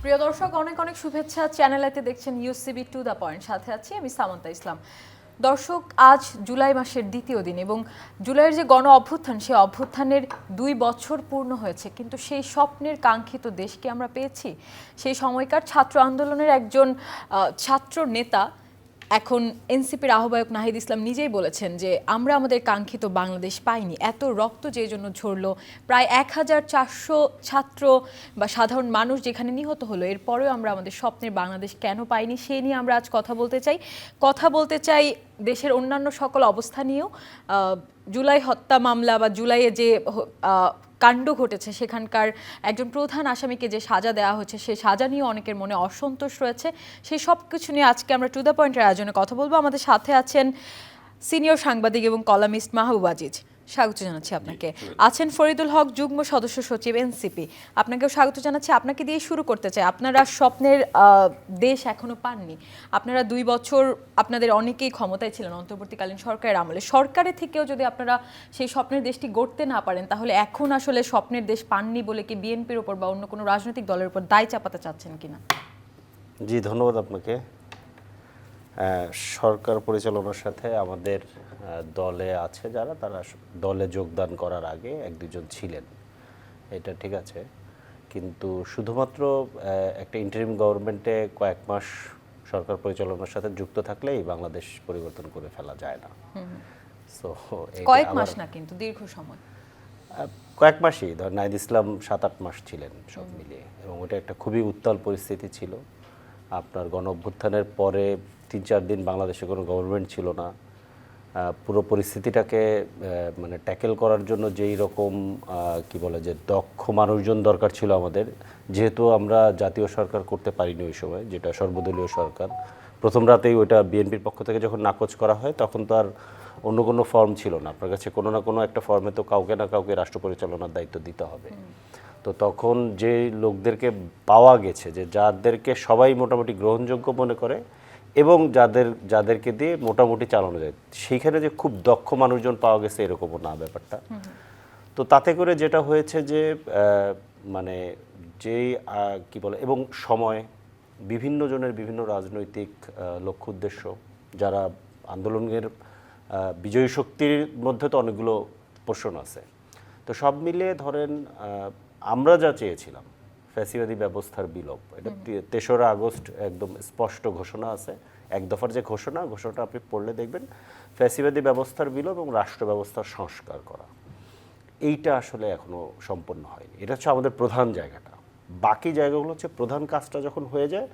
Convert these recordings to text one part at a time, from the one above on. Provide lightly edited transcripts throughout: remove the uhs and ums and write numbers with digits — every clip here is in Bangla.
প্রিয় দর্শক, অনেক অনেক শুভেচ্ছা। চ্যানেলেতে দেখছেন ইউসিবি টু দ্য পয়েন্ট, সাথে আছি আমি সামান্তা ইসলাম। দর্শক, আজ জুলাই মাসের দ্বিতীয় দিন এবং জুলাইয়ের যে গণ অভ্যুত্থান, সেই অভ্যুত্থানের 2 বছর পূর্ণ হয়েছে, কিন্তু সেই স্বপ্নের কাঙ্ক্ষিত দেশকে আমরা পেয়েছি। সেই সময়কার ছাত্র আন্দোলনের একজন ছাত্র নেতা, এখন এনসিপির আহ্বায়ক নাহিদ ইসলাম নিজেই বলেছেন যে আমরা আমাদের কাঙ্ক্ষিত বাংলাদেশ পাইনি। এত রক্ত যে জন্য ঝরলো, প্রায় 1400 ছাত্র বা সাধারণ মানুষ যেখানে নিহত হলো, এরপরেও আমরা আমাদের স্বপ্নের বাংলাদেশ কেন পাইনি, সে নিয়ে আমরা আজ কথা বলতে চাই দেশের অন্যান্য সকল অবস্থা নিয়েও। জুলাই হত্যা মামলা বা জুলাইয়ে যে কাণ্ড ঘটেছে, সেখানকার একজন প্রধান আসামিকে যে সাজা দেওয়া হচ্ছে, সেই সাজা নিয়ে অনেকের মনে অসন্তোষ রয়েছে। সেই সব কিছু নিয়ে আজকে আমরা টু দ্য পয়েন্টের আয়োজনে কথা বলবো। আমাদের সাথে আছেন সিনিয়র সাংবাদিক এবং কলামিস্ট মাহবুব আজিজ, স্বাগত জানাচ্ছি আপনাকে। আছেন ফরিদুল হক, যুগ্ম সদস্য সচিব এনসিপি, আপনাকেও স্বাগত জানাচ্ছি। আপনাকে দিয়ে শুরু করতে চাই। আপনারা স্বপ্নের দেশ এখনো পাননি। আপনারা 2 বছর আপনাদের অনেকেই ক্ষমতায় ছিলেন অন্তর্বর্তীকালীন সরকারের আমলে। সরকারের থেকেও যদি আপনারা সেই স্বপ্নের দেশটি গড়তে না পারেন, তাহলে এখন আসলে স্বপ্নের দেশ পাননি বলে কি বিএনপির উপর বা অন্য কোনো রাজনৈতিক দলের উপর দায় চাপাতে চাচ্ছেন কিনা? জি, ধন্যবাদ আপনাকে। সরকার পরিচালনার সাথে আমাদের দলে আছে যারা, তারা দলে যোগদান করার আগে 1-2 জন ছিলেন, এটা ঠিক আছে। কিন্তু শুধুমাত্র একটা ইন্টারিম গভর্নমেন্টে কয়েক মাস সরকার পরিচালনার সাথে যুক্ত থাকলেই বাংলাদেশ পরিবর্তন করে ফেলা যায় না। সো কয়েক মাস না, কিন্তু দীর্ঘ সময়, কয়েক মাসই, ধর নাহিদ ইসলাম 7-8 মাস ছিলেন সব মিলিয়ে, এবং ওটা একটা খুবই উত্তাল পরিস্থিতি ছিল। আপনার গণ অভ্যুত্থানের পরে 3-4 দিন বাংলাদেশে কোনো গভর্নমেন্ট ছিল না। পুরো পরিস্থিতিটাকে মানে ট্যাকেল করার জন্য যেই রকম কি বলে যে দক্ষ মানুষজন দরকার ছিল আমাদের, যেহেতু আমরা জাতীয় সরকার করতে পারিনি ওই সময়, যেটা সর্বদলীয় সরকার। প্রথম রাতেই ওইটা বিএনপির পক্ষ থেকে যখন নাকচ করা হয়, তখন তো আর অন্য কোনো ফর্ম ছিল না। আপনার কাছে কোনো না কোনো একটা ফর্মে তো কাউকে না কাউকে রাষ্ট্র পরিচালনার দায়িত্ব দিতে হবে। তো তখন যে লোকদেরকে পাওয়া গেছে, যে যাদেরকে সবাই মোটামুটি গ্রহণযোগ্য মনে করে এবং যাদেরকে দিয়ে মোটামুটি চালানো যায়, সেইখানে যে খুব দক্ষ মানুষজন পাওয়া গেছে এরকমও না ব্যাপারটা। তো তাতে করে যেটা হয়েছে যে মানে যেই কি বলে, এবং সময়, বিভিন্ন জনের বিভিন্ন রাজনৈতিক লক্ষ্য উদ্দেশ্য, যারা আন্দোলনের বিজয়ী শক্তির মধ্যে তো অনেকগুলো পোর্শন আছে। তো সব মিলিয়ে ধরেন আমরা যা চেয়েছিলাম, ফ্যাসিবাদী ব্যবস্থার বিলোপ, এটা 3রা আগস্ট একদম স্পষ্ট ঘোষণা আছে। এক দফার যে ঘোষণাটা আপনি পড়লে দেখবেন, ফ্যাসিবাদী ব্যবস্থার বিলোপ এবং রাষ্ট্র ব্যবস্থার সংস্কার করা, এইটা আসলে এখনো সম্পন্ন হয়নি। এটা হচ্ছে আমাদের প্রধান জায়গাটা। বাকি জায়গাগুলো হচ্ছে, প্রধান কাজটা যখন হয়ে যায়,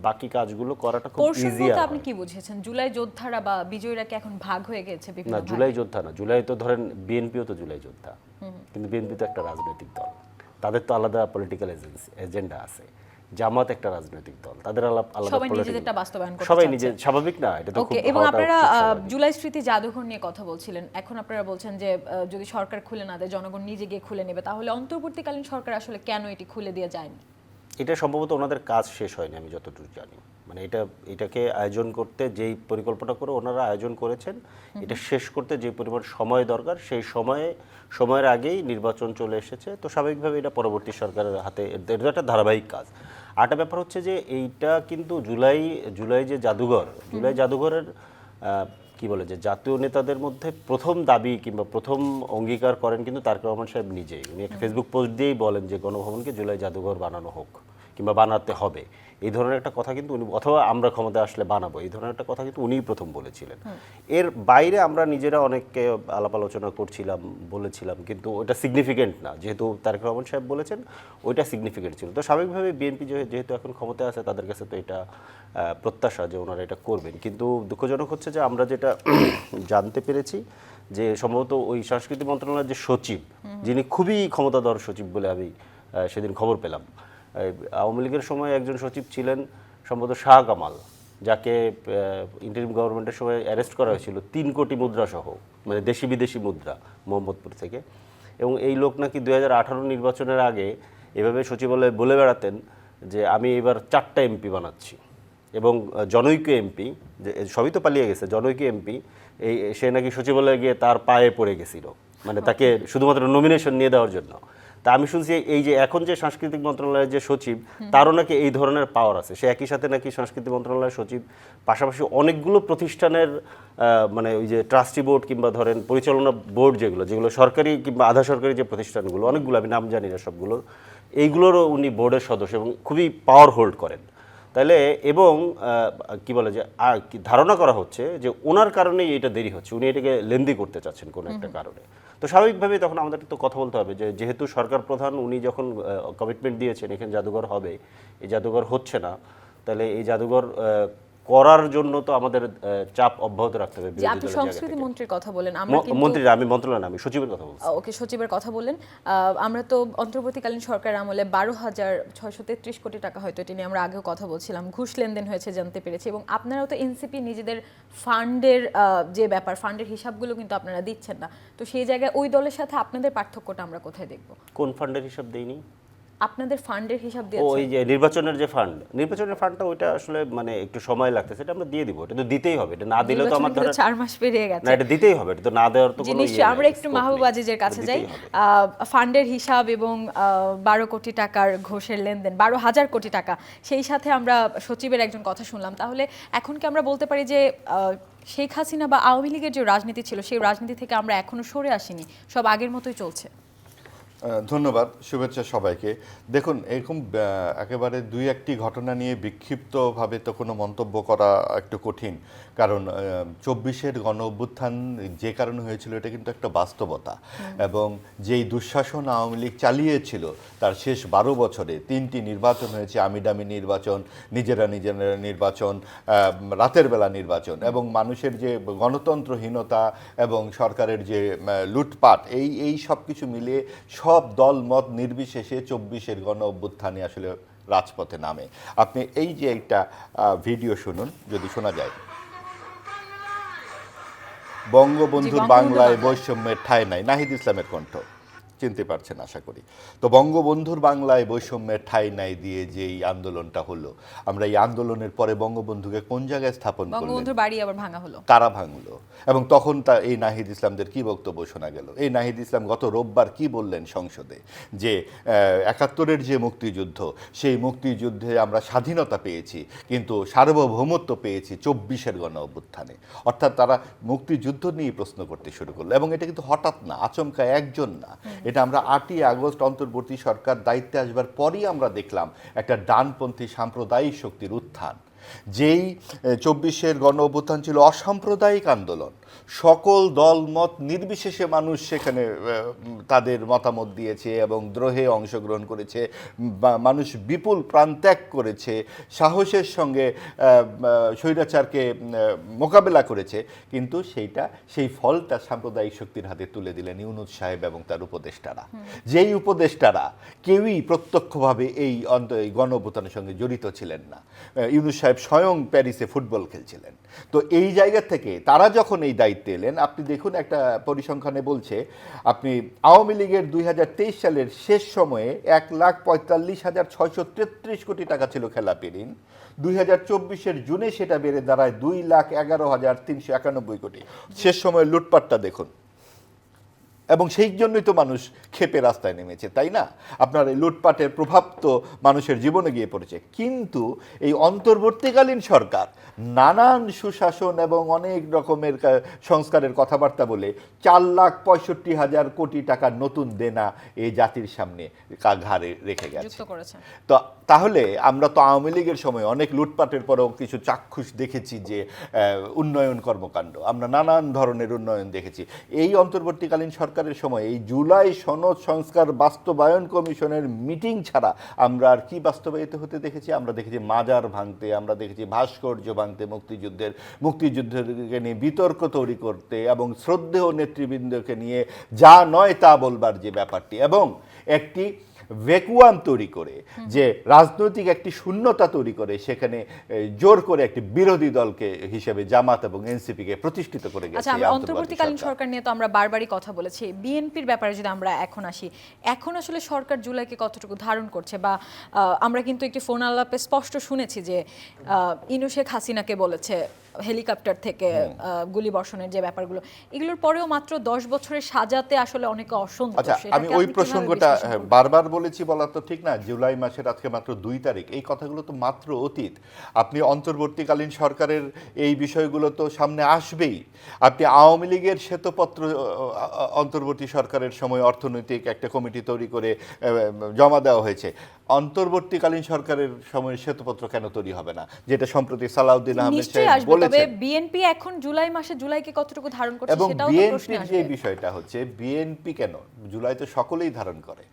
বাকি কাজগুলো করাটা খুব ইজি। আপনি কি বুঝেছেন? জুলাই যোদ্ধারা বা বিজয়ীরা কি এখন ভাগ হয়ে গেছে বিভিন্ন না, ভাগে? জুলাই যোদ্ধা না, জুলাই তো ধরেন বিএনপিও তো জুলাই যোদ্ধা, কিন্তু বিএনপি তো একটা রাজনৈতিক দল, তাদের তো আলাদা পলিটিক্যাল এজেন্ডা আছে। জামাত একটা রাজনৈতিক দল, তাদের আলাদা সবাই নিজেদেরটা বাস্তবায়ন করতে সবাই চাচ্ছে। নিজে, স্বাভাবিক না? এটা তো খুব। এবং আপনারা জুলাই স্মৃতি জাদুঘর নিয়ে কথা বলছিলেন, এখন আপনারা বলছেন যে যদি সরকার খুলে না দেয়, জনগণ নিজে গিয়ে খুলে নেবে, তাহলে অন্তর্বর্তীকালীন সরকার আসলে কেন এটি খুলে দিয়ে যায়নি? এটা সম্ভবত ওনাদের কাজ শেষ হয়নি, আমি যতটুকু জানি। মানে এটাকে আয়োজন করতে যেই পরিকল্পনা করে ওনারা আয়োজন করেছেন, এটা শেষ করতে যে পরিমাণ সময় দরকার, সেই সময়ের আগেই নির্বাচন চলে এসেছে। তো স্বাভাবিকভাবে এটা পরবর্তী সরকারের হাতে, এটা একটা ধারাবাহিক কাজ। আরেকটা ব্যাপার হচ্ছে যে এইটা কিন্তু জুলাই যে জাদুঘরের কি বলে যে জাতীয় নেতাদের মধ্যে প্রথম দাবি কিংবা প্রথম অঙ্গীকার করেন কিন্তু তারেক রহমান সাহেব নিজেই। উনি একটা ফেসবুক পোস্ট দিয়েই বলেন যে গণভবনকে জুলাই জাদুঘর বানানো হোক কিংবা বানাতে হবে, এই ধরনের একটা কথা কিন্তু উনি, অথবা আমরা ক্ষমতায় আসলে বানাবো, এই ধরনের একটা কথা কিন্তু উনিই প্রথম বলেছিলেন। এর বাইরে আমরা নিজেরা অনেককে আলাপ আলোচনা করছিলাম, বলেছিলাম, কিন্তু ওটা সিগনিফিকেন্ট না। যেহেতু তারেক রহমান সাহেব বলেছেন, ওইটা সিগনিফিকেন্ট ছিল। তো স্বাভাবিকভাবে বিএনপি যেহেতু এখন ক্ষমতায় আছে, তাদের কাছে তো এটা প্রত্যাশা যে ওনারা এটা করবেন। কিন্তু দুঃখজনক হচ্ছে যে আমরা যেটা জানতে পেরেছি, যে সম্ভবত ওই সংস্কৃতি মন্ত্রণালয়ের যে সচিব, যিনি খুবই ক্ষমতাধর সচিব বলে আমি সেদিন খবর পেলাম, আওয়ামী লীগের সময় একজন সচিব ছিলেন সম্ভবত শাহ কামাল, যাকে ইন্টারিম গভর্নমেন্টের সময় অ্যারেস্ট করা হয়েছিল 3 কোটি মুদ্রা সহ, মানে দেশি বিদেশি মুদ্রা, মোহাম্মদপুর থেকে। এবং এই লোক নাকি 2018 নির্বাচনের আগে এভাবে সচিবালয়ে বলে বেড়াতেন যে আমি এবার 4টা এমপি বানাচ্ছি, এবং জনৈক এমপি, যে সবই তো পালিয়ে গেছে, জনৈক এমপি সে নাকি সচিবালয়ে গিয়ে তার পায়ে পড়ে গেছিল, মানে তাকে শুধুমাত্র নমিনেশন নিয়ে দেওয়ার জন্য। তা আমি শুনছি এই যে এখন যে সাংস্কৃতিক মন্ত্রণালয়ের যে সচিব, তারও নাকি এই ধরনের পাওয়ার আছে। সে একই সাথে নাকি সাংস্কৃতিক মন্ত্রণালয়ের সচিব, পাশাপাশি অনেকগুলো প্রতিষ্ঠানের মানে ওই যে ট্রাস্টি বোর্ড কিংবা ধরেন পরিচালনা বোর্ড যেগুলো সরকারি কিংবা আধা সরকারি যে প্রতিষ্ঠানগুলো, অনেকগুলো আমি নাম জানি না সবগুলোর, এইগুলোরও উনি বোর্ডের সদস্য এবং খুবই পাওয়ার হোল্ড করেন। তাহলে এবং কি বলে যে ধারণা করা হচ্ছে যে ওনার কারণেই এটা দেরি হচ্ছে, উনি এটাকে লেন্দি করতে চাচ্ছেন কোনো একটা কারণে। তো স্বাভাবিকভাবেই তখন আমাদের তো কথা বলতে হবে যে যেহেতু সরকার প্রধান উনি যখন কমিটমেন্ট দিয়েছেন এখানে জাদুঘর হবে, এই জাদুঘর হচ্ছে না, তাহলে এই জাদুঘর করার জন্য তো আমাদের চাপ অব্যাহত রাখতে হবে। যে আপনি সংস্কৃতি মন্ত্রীর কথা বলেন, আমরা কিন্তু মন্ত্রীর, আমি মন্ত্রণালয় না, আমি সচিবের কথা বলছি। ওকে, সচিবের কথা বললেন। আমরা তো অন্তর্বর্তীকালীন সরকার আমলে 12,633 কোটি টাকা, হয়তো এটি নিয়ে আমরা আগেও কথা বলছিলাম, ঘুষ লেনদেন হয়েছে জানতে পেরেছি। এবং আপনারাও তো এনসিপি নিজেদের ফান্ডের যে ব্যাপার, ফান্ডের হিসাবগুলো কিন্তু আপনারা দিচ্ছেন না। তো সেই জায়গায় ওই দলের সাথে আপনাদের পার্থক্যটা আমরা কোথায় দেখব? কোন ফান্ডের হিসাব দেইনি? আপনাদের ফান্ডের হিসাব ও দিয়েছেন? ওই যে নির্বাচনের যে ফান্ড, নির্বাচনের ফান্ডটা ওইটা আসলে মানে একটু সময় লাগতেছে, এটা আমরা দিয়ে দিব, এটা তো দিতেই হবে, এটা না দিলে তো আমার ধরে 4 মাস পেরিয়ে গেছে। না, এটা দিতেই হবে, এটা তো না দেওয়ার তো কোনো জিনিস। আমরা একটু মাহবুব আজিজের কাছে যাই। ফান্ডের হিসাব এবং 12 কোটি টাকার ঘোষের লেনদেন, 12,000 কোটি টাকা, সেই সাথে আমরা সচিবের একজন কথা শুনলাম। তাহলে এখন কি আমরা বলতে পারি যে শেখ হাসিনা বা আওয়ামী লীগের যে রাজনীতি ছিল সেই রাজনীতি থেকে আমরা এখনো সরে আসিনি, সব আগের মতোই চলছে? ধন্যবাদ, শুভেচ্ছা সবাইকে। দেখুন, এরকম একেবারে দুই একটি ঘটনা নিয়ে বিক্ষিপ্তভাবে তো কোনো মন্তব্য করা একটু কঠিন, কারণ 24-এর গণ অভ্যুত্থান যে কারণে হয়েছিল এটা কিন্তু একটা বাস্তবতা। এবং যেই দুঃশাসন আওয়ামী লীগ চালিয়েছিল তার শেষ 12 বছরে 3টি নির্বাচন হয়েছে, আমিডামি নির্বাচন, নিজেরা নির্বাচন, রাতের বেলা নির্বাচন, এবং মানুষের যে গণতন্ত্রহীনতা এবং সরকারের যে লুটপাট, এই সব কিছু মিলিয়ে সব দল মত নির্বিশেষে 24-এর গণ অভ্যুত্থানে আসলে রাজপথে নামে। আপনি এই যে একটা ভিডিও শুনুন, যদি শোনা যায়। বঙ্গবন্ধুর বাংলায় বৈষম্যের ঠাঁই নাই, নাহিদ ইসলামের কণ্ঠ, চিনতে পারছেন আশা করি। তো বঙ্গবন্ধুর বাংলায় বৈষম্যের ঠাঁই নাই দিয়ে যে এই আন্দোলনটা হলো, আমরা এই আন্দোলনের পরে বঙ্গবন্ধুকে কোন জায়গায় স্থাপন করলেন? বঙ্গবন্ধুর বাড়ি আবার ভাঙা হলো, কারা ভাঙলো? এবং তখন এই নাহিদ ইসলামদের কি বক্তব্য শোনা গেল? এই নাহিদ ইসলাম গত রোববার কি বললেন সংসদে, যে 71-এর যে মুক্তিযুদ্ধ, সেই মুক্তিযুদ্ধে আমরা স্বাধীনতা পেয়েছি কিন্তু সার্বভৌমত্ব পেয়েছি 24-এর গণ অভ্যুত্থানে। অর্থাৎ তারা মুক্তিযুদ্ধ নিয়ে প্রশ্ন করতে শুরু করলো, এবং এটা কিন্তু হঠাৎ না, আচমকা একজন না, এটা আমরা 8ই আগস্ট অন্তর্বর্তী সরকার দায়িত্বে আসবার পরই আমরা দেখলাম একটা ডানপন্থী সাম্প্রদায়িক শক্তির উত্থান। যেই 24-এর গণ অভ্যুত্থান ছিল অসাম্প্রদায়িক আন্দোলন, সকল দল মত নির্বিশেষে মানুষ সেখানে তাদের মতামত দিয়েছে এবং দ্রোহে অংশগ্রহণ করেছে, মানুষ বিপুল প্রাণত্যাগ করেছে, সাহসের সঙ্গে স্বৈরাচারকে মোকাবেলা করেছে, কিন্তু সেই ফলটা সাম্প্রদায়িক শক্তির হাতে তুলে দিলেন ইউনূস সাহেব এবং তার উপদেষ্টারা। যেই উপদেষ্টারা কেউই প্রত্যক্ষভাবে এই গণ অভ্যুত্থানের সঙ্গে জড়িত ছিলেন না। ইউনূস সাহেব স্বয়ং প্যারিসে ফুটবল খেলছিলেন। তো এই জায়গা থেকে তারা যখন এই দায়িত্বে এলেন, আপনি দেখুন একটা পরিসংখ্যানে বলছে, আপনি আওয়ামী লীগের 2023 সালের শেষ সময়ে 1,45,633 কোটি টাকা ছিল খেলাপি ঋণ, 2024-এর জুনে সেটা বেড়ে দাঁড়ায় 2,11,391 কোটি। শেষ সময়ের লুটপাটটা দেখুন। এবং সেই জন্যই তো মানুষ ক্ষেপে রাস্তায় নেমেছে, তাই না? আপনার এই লুটপাটের প্রভাব তো মানুষের জীবনে গিয়ে পড়েছে। কিন্তু এই অন্তর্বর্তীকালীন সরকার নানান সুশাসন এবং অনেক রকমের সংস্কারের কথাবার্তা বলে 4,65,000 কোটি টাকার নতুন দেনা এই জাতির সামনে ঘাড়ে রেখে গেছে। তো তাহলে আমরা তো আওয়ামী লীগের সময় অনেক লুটপাটের পরেও কিছু চাক্ষুষ দেখেছি যে উন্নয়ন কর্মকাণ্ড, আমরা নানান ধরনের উন্নয়ন দেখেছি। এই অন্তর্বর্তীকালীন সরকারের সময় এই জুলাই সনদ সংস্কার বাস্তবায়ন কমিশনের মিটিং ছাড়া আমরা আর কি বাস্তবায়িত হতে দেখেছি? আমরা দেখেছি মাজার ভাঙতে, আমরা দেখেছি ভাস্কর্য ভাঙতে, মুক্তিযুদ্ধকে নিয়ে বিতর্ক তৈরি করতে এবং শ্রদ্ধেয় নেতৃবৃন্দকে নিয়ে যা নয় তা বলবার যে ব্যাপারটি, এবং একটি ভ্যাকুয়াম তৈরি করে, যে রাজনৈতিক একটি শূন্যতা তৈরি করে সেখানে জোর করে একটি বিরোধী দলকে হিসেবে জামাত এবং এনসিপিকে প্রতিষ্ঠিত করে গেছে আচ্ছা, এই আমরা অন্তর্বর্তী অন্তর্বর্তীকালীন সরকার। সরকার নিয়ে তো আমরা বারবারই কথা বলেছি। বিএনপির ব্যাপারে যদি আমরা এখন আসি, এখন আসলে সরকার জুলাইকে কতটুকু ধারণ করছে, বা আমরা কিন্তু একটি ফোন আলাপে স্পষ্ট শুনেছি যে ইনু শেখ হাসিনাকে বলেছে হেলিকপ্টার থেকে গুলি বর্ষণের যে ব্যাপারগুলো, এগুলোর পরেও মাত্র 10 বছরের সাজাতে আসলে অনেকে অসন্তুষ্ট। আচ্ছা, সেটাকে আমি আপনি ওই কিভাবে প্রসঙ্গটা বিশ্লেষণ করবেন? বারবার বলেছি, বলা তো ঠিক না। জুলাই মাসের আজকে মাত্র 2 তারিখ, এই কথাগুলো তো মাত্র অতীত। আপনি অন্তর্বর্তীকালীন সরকারের এই বিষয়গুলো তো সামনে আসবেই। আপনি আওয়ামী লীগের শ্বেতপত্র অন্তর্বর্তী সরকারের সময় অর্থনৈতিক একটা কমিটি তৈরি করে জমা দেওয়া হয়েছে। অন্তর্বর্তীকালীন সরকারের সময় শ্বেতপত্র কেন তৈরি হবে না, যেটা সম্প্রতি সালাউদ্দিন আহমেদ নিশ্চয়ই সাহেব আসবে, তবে বলেছেন। বিএনপি এখন জুলাই মাসে জুলাইকে কতটুকু ধারণ করছে এবং সেটাও তো প্রশ্নে বিএনপির যে আসবে। বিষয়টা হচ্ছে, বিএনপি কেন, জুলাই তো সকলেই ধারণ করে,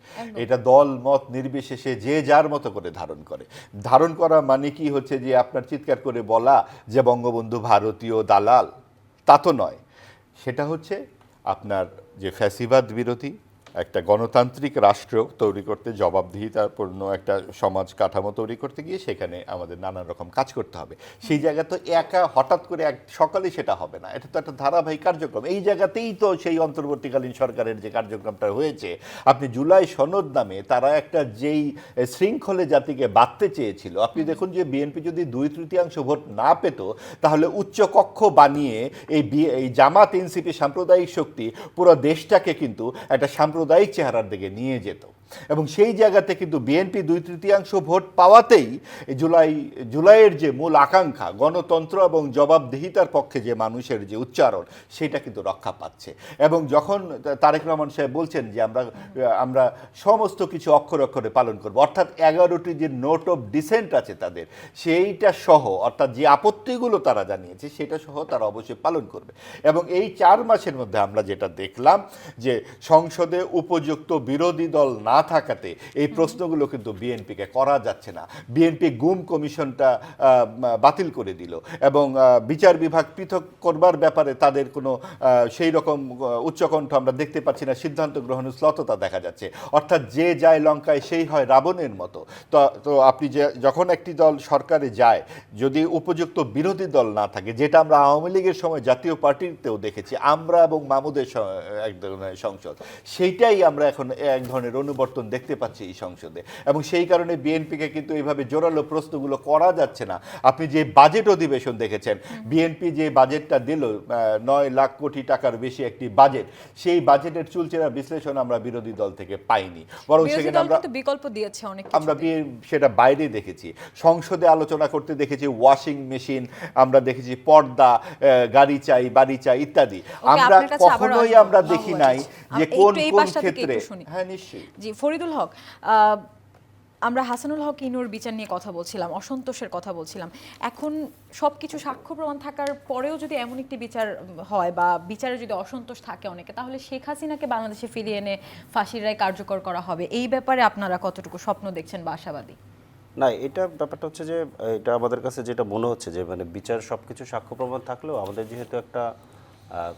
এটা দল মত নির্বিশেষে যে যার মতো করে ধারণ করে। ধারণ করা মানে কি হচ্ছে যে আপনার চিৎকার করে বলা যে বঙ্গবন্ধু ভারতীয় দালাল, তা তো নয়। সেটা হচ্ছে আপনার যে ফ্যাসিবাদ বিরোধী একটা গণতান্ত্রিক রাষ্ট্র তৈরি করতে, জবাবদিহিতাপূর্ণ একটা সমাজ কাঠামো তৈরি করতে গিয়ে সেখানে আমাদের নানান রকম কাজ করতে হবে। সেই জায়গা তো একা হঠাৎ করে এক সকালে সেটা হবে না, এটা তো একটা ধারাবাহিক কার্যক্রম। এই জায়গাতেই তো সেই অন্তর্বর্তীকালীন সরকারের যে কার্যক্রমটা হয়েছে, আপনি জুলাই সনদ নামে তারা একটা যেই শৃঙ্খলে জাতিকে বাঁধতে চেয়েছিল, আপনি দেখুন যে বিএনপি যদি 2/3 ভোট না পেত, তাহলে উচ্চকক্ষ বানিয়ে এই জামাত এনসিপি সাম্প্রদায়িক শক্তি পুরো দেশটাকে কিন্তু একটা সাম্প্রদায়িক চেহারার দিকে নিয়ে যেত। এবং সেই জায়গাতে কিন্তু বিএনপি 2/3 ভোট পাওয়াতেই জুলাইয়ের যে মূল আকাঙ্ক্ষা, গণতন্ত্র এবং জবাবদিহিতার পক্ষে যে মানুষের যে উচ্চারণ, সেটা কিন্তু রক্ষা পাচ্ছে। এবং যখন তারেক রহমান সাহেব বলছেন যে আমরা সমস্ত কিছু অক্ষরে অক্ষরে পালন করব, অর্থাৎ 11টি যে নোট অফ ডিসেন্ট আছে তাদের, সেইটা সহ, অর্থাৎ যে আপত্তিগুলো তারা জানিয়েছে সেটা সহ তারা অবশ্যই পালন করবে। এবং এই 4 মাসের মধ্যে আমরা যেটা দেখলাম যে সংসদে উপযুক্ত বিরোধী দল না থাকাতে এই প্রশ্নগুলো কিন্তু বিএনপিকে করা যাচ্ছে না। বিএনপি গুম কমিশনটা বাতিল করে দিল, এবং বিচার বিভাগ পৃথক করবার ব্যাপারে তাদের কোনো সেই রকম উচ্চকণ্ঠ আমরা দেখতে পাচ্ছি না, সিদ্ধান্ত গ্রহণের শ্লথতা দেখা যাচ্ছে। অর্থাৎ যে যায় লঙ্কায় সেই হয় রাবণের মতো। তো আপনি যখন একটি দল সরকারে যায়, যদি উপযুক্ত বিরোধী দল না থাকে, যেটা আমরা আওয়ামী লীগের সময় জাতীয় পার্টিতেও দেখেছি, আমরা এবং মামুদের এক ধরনের সংসদ, সেইটাই আমরা এখন এক ধরনের অনুবর্তন দেখতে পাচ্ছি এই সংসদে। এবং সেই কারণে বিএনপিকে কিন্তু এইভাবে জোরালো প্রশ্নগুলো করা যাচ্ছে না। আপনি যে বাজেট অধিবেশন দেখেছেন, বিএনপি যে বাজেটটা দিল 9 লাখ কোটি টাকার বেশি একটি বাজেট, সেই বাজেটের চুলচেরা বিশ্লেষণ আমরা বিরোধী দল থেকে পাইনি, বরং বিরোধী সেখানে দল আমরা কিন্তু বিকল্প দিয়েছে অনেক আমরা কিছুতে। সেটা বাইরে দেখেছি। সংসদে আলোচনা করতে দেখেছি ওয়াশিং মেশিন, আমরা দেখেছি পর্দা, গাড়ি চাই, বাড়ি চাই ইত্যাদি। আমরা আপনার কাছে আবারও কখনোই আসবো, আমরা দেখি নাই যে একটু কোন এই কোন পাশটা থেকে ক্ষেত্রে। একটু শুনি। হ্যাঁ, নিশ্চয়ই। জি, ফরিদুল হক, আমরা হাসানুল হক ইনুর বিচার নিয়ে কথা বলছিলাম, অসন্তোষের কথা বলছিলাম। এখন সবকিছু সাক্ষ্য প্রমাণ থাকার পরেও যদি এমন একটি বিচার হয়, বা বিচারে যদি অসন্তোষ থাকে অনেকে, তাহলে শেখ হাসিনাকে বাংলাদেশে ফিরিয়ে এনে ফাঁসির রায় কার্যকর করা হবে। এই ব্যাপারে আপনারা কতটুকু স্বপ্ন দেখছেন বা আশাবাদী? না, এটা ব্যাপারটা হচ্ছে যে এটা আমাদের কাছে যেটা মনে হচ্ছে যে মানে বিচার সবকিছু সাক্ষ্য প্রমাণ থাকলেও আমাদের যেহেতু একটা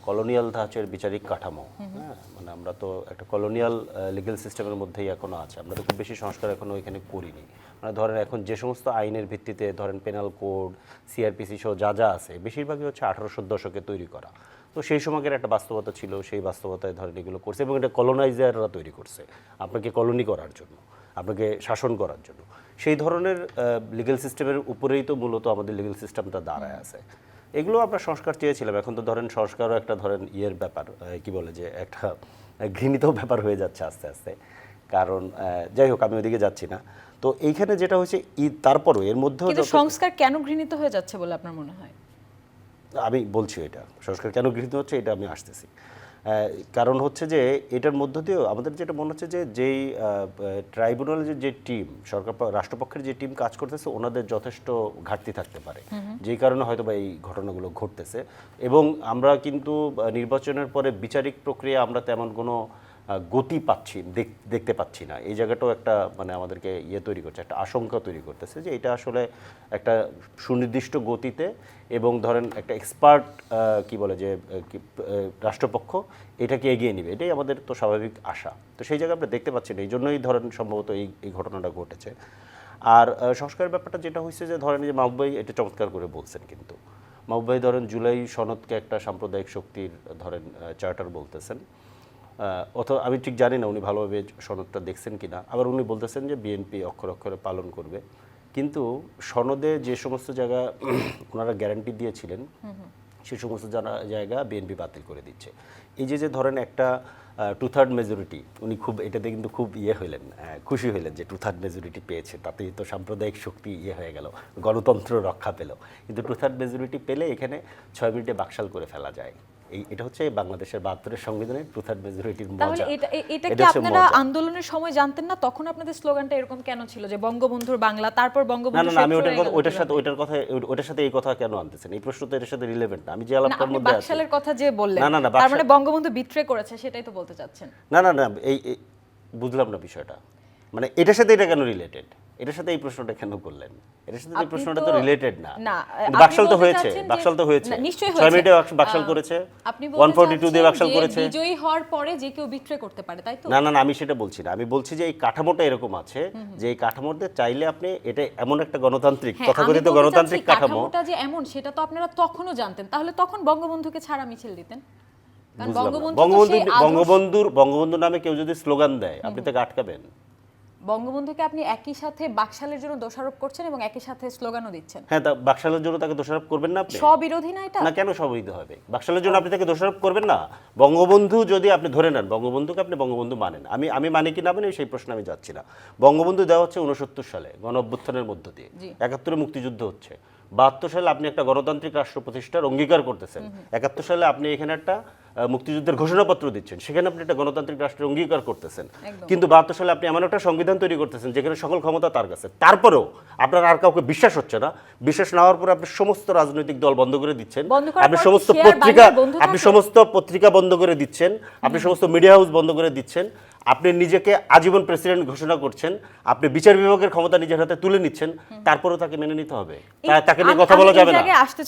কলোনিয়াল ধাঁচের বিচারিক কাঠামো, হ্যাঁ, মানে আমরা তো একটা কলোনিয়াল লিগ্যাল সিস্টেমের মধ্যেই এখনো আছে। আমরা তো খুব বেশি সংস্কার এখনো এখানে করিনি। মানে ধরেন এখন যে সমস্ত আইনের ভিত্তিতে ধরেন পেনাল কোড, সিআরপিসি সহ যা যা আছে, বেশিরভাগই হচ্ছে 1800 দশকে তৈরি করা। তো সেই সময়কার একটা বাস্তবতা ছিল, সেই বাস্তবতায় ধরেন এগুলো করছে, এবং এটা কলোনাইজাররা তৈরি করছে আপনাকে কলোনি করার জন্য, আপনাকে শাসন করার জন্য। সেই ধরনের লিগ্যাল সিস্টেমের উপরেই তো মূলত আমাদের লিগ্যাল সিস্টেমটা দাঁড়ায় আছে। এগুলো আমরা সংস্কার চেয়েছিলাম। এখন তো ধরেন সংস্কারও একটা ধরেন ইয়ের ব্যাপার, কি বলে যে একটা ঘৃণিত ব্যাপার হয়ে যাচ্ছে আস্তে আস্তে। কারণ যাই হোক, আমি ওইদিকে যাচ্ছি না। তো এইখানে যেটা হচ্ছে তারপরও এর মধ্যেও কিন্তু সংস্কার কেন ঘৃণিত হয়ে যাচ্ছে বলে আপনার মনে হয়? আমি বলছি এটা সংস্কার কেন গৃহীত হচ্ছে, এটা আমি আসতেছি। কারণ হচ্ছে যে এটার মধ্য দিয়েও আমাদের যেটা মনে হচ্ছে যে যেই ট্রাইব্যুনালের যে টিম, সরকার রাষ্ট্রপক্ষের যে টিম কাজ করতেছে, ওনাদের যথেষ্ট ঘাটতি থাকতে পারে, যেই কারণে হয়তো বা এই ঘটনাগুলো ঘটতেছে। এবং আমরা কিন্তু নির্বাচনের পরে বিচারিক প্রক্রিয়া আমরা তেমন কোনো গতি পাচ্ছি দেখতে পাচ্ছি না, এই জায়গাটাও একটা মানে আমাদেরকে তৈরি করছে, একটা আশঙ্কা তৈরি করতেছে যে এটা আসলে একটা সুনির্দিষ্ট গতিতে এবং ধরেন একটা এক্সপার্ট কি বলে যে রাষ্ট্রপক্ষ এটাকে এগিয়ে নেবে, এটাই আমাদের তো স্বাভাবিক আশা। তো সেই জায়গায় আমরা দেখতে পাচ্ছি না, এই জন্যই ধরেন সম্ভবত এই ঘটনাটা ঘটেছে। আর সংস্কারের ব্যাপারটা যেটা হয়েছে যে ধরেন যে মাহবুব ভাই এটা চমৎকার করে বলছেন, কিন্তু মাহবুব ভাই ধরেন জুলাই সনদকে একটা সাম্প্রদায়িক শক্তির ধরেন চার্টার বলতেছেন, অথবা আমি ঠিক জানি না উনি ভালোভাবে সনদটা দেখছেন কিনা। আবার উনি বলতেছেন যে বিএনপি অক্ষরে অক্ষরে পালন করবে, কিন্তু সনদে যে সমস্ত জায়গা ওনারা গ্যারান্টি দিয়েছিলেন সে সমস্ত জায়গা বিএনপি বাতিল করে দিচ্ছে। এই যে ধরেন একটা 2/3 মেজরিটি, উনি খুব এটাতে কিন্তু খুব হইলেন, খুশি হইলেন যে 2/3 মেজরিটি পেয়েছে, তাতেই তো সাম্প্রদায়িক শক্তি হয়ে গেল, গণতন্ত্র রক্ষা পেল। কিন্তু 2/3 মেজরিটি পেলে এখানে 6 মিনিটে বাকশাল করে ফেলা যায়। এটা হচ্ছে বাংলাদেশের 72 সংবিধানের 2/3 মেজরিটির মজা। তাহলে এটা কি আপনারা আন্দোলনের সময় জানতেন না? তখন আপনাদের স্লোগানটা এরকম কেন ছিল যে বঙ্গবন্ধুর বাংলা, তারপর বঙ্গবন্ধু? না, আমি ওটার সাথে এই কথা কেন আনতেছেন? এই প্রশ্ন তো এর সাথে রিলেভেন্ট না। আমি যে আলাপটার মধ্যে আছি, বাকশালের কথা যে বললেন, না তার মানে বঙ্গবন্ধু বিট্রে করেছে সেটাই তো বলতে চাচ্ছেন? না, এই বুঝলাম না বিষয়টা, মানে এটার সাথে এটা কেন রিলেটেড? এটার সাথে এই প্রশ্নটা কেন করলেন? এটার সাথে এই প্রশ্নটা তো রিলেটেড না। বাকশাল তো হয়েছে, নিশ্চয়ই 6 মিনিটে বাকশাল করেছে, 142 দিয়ে বাকশাল করেছে। বিজয়ী হওয়ার পরে যে কেউ বিট্রে করতে পারে, তাই তো? না, আমি সেটা বলছি না। আমি বলছি যে এই কাঠামোটা এরকম আছে যে এই কাঠামোতে চাইলে আপনি এটা এমন একটা গণতান্ত্রিক, তথাকথিত গণতান্ত্রিক কাঠামোটা যে এমন, সেটা তো আপনারা তখনও জানতেন। তাহলে তখন বঙ্গবন্ধুকে ছাড়া মিছিল দিতেন? বঙ্গবন্ধুর নামে কেউ যদি স্লোগান দেয় আপনি তাকে আটকাবেন? বঙ্গবন্ধুকে আপনি একই সাথে বাকশালের জন্য দোষারোপ করছেন এবং একই সাথে স্লোগানও দিচ্ছেন। হ্যাঁ, তা বাকশালের জন্য তাকে দোষারোপ করবেন না আপনি? স্ববিরোধী না এটা? না, কেন স্ববিরোধী হবে? বাকশালের জন্য আপনি তাকে দোষারোপ করবেন না? বঙ্গবন্ধু যদি আপনি ধরে নেন, বঙ্গবন্ধুকে আপনি বঙ্গবন্ধু মানেন, আমি মানি কি না মানি সেই প্রশ্ন আমি যাচ্ছি না। বঙ্গবন্ধু দেওয়া হচ্ছে 69 সালে গণ অভ্যুত্থানের মধ্য দিয়ে, 71 মুক্তিযুদ্ধ হচ্ছে, 72 সালে আপনি একটা গণতান্ত্রিক রাষ্ট্র প্রতিষ্ঠার অঙ্গীকার করতেছেন, 71 সালে আপনি এখানে একটা মুক্তিযুদ্ধের ঘোষণাপত্র দিচ্ছেন, সেখানে আপনি একটা গণতান্ত্রিক রাষ্ট্রের অঙ্গীকার করতেছেন। কিন্তু 72 সালে আপনি এমন একটা সংবিধান তৈরি করতেছেন যেখানে সকল ক্ষমতা তার কাছে, তারপরেও আপনার আর কাউকে বিশ্বাস হচ্ছে না। বিশ্বাস না হওয়ার পরে আপনি সমস্ত রাজনৈতিক দল বন্ধ করে দিচ্ছেন, আপনি সমস্ত পত্রিকা বন্ধ করে দিচ্ছেন, আপনি সমস্ত মিডিয়া হাউস বন্ধ করে দিচ্ছেন, আপনি নিজেকে আজীবন প্রেসিডেন্ট ঘোষণা করছেন, আপনি বিচার বিভাগের ক্ষমতা নিজের হাতে তুলে নিচ্ছেন, তারপরেও তাকে মেনে নিতে হবে? তাকে নিয়ে কথা বলা যাবে না?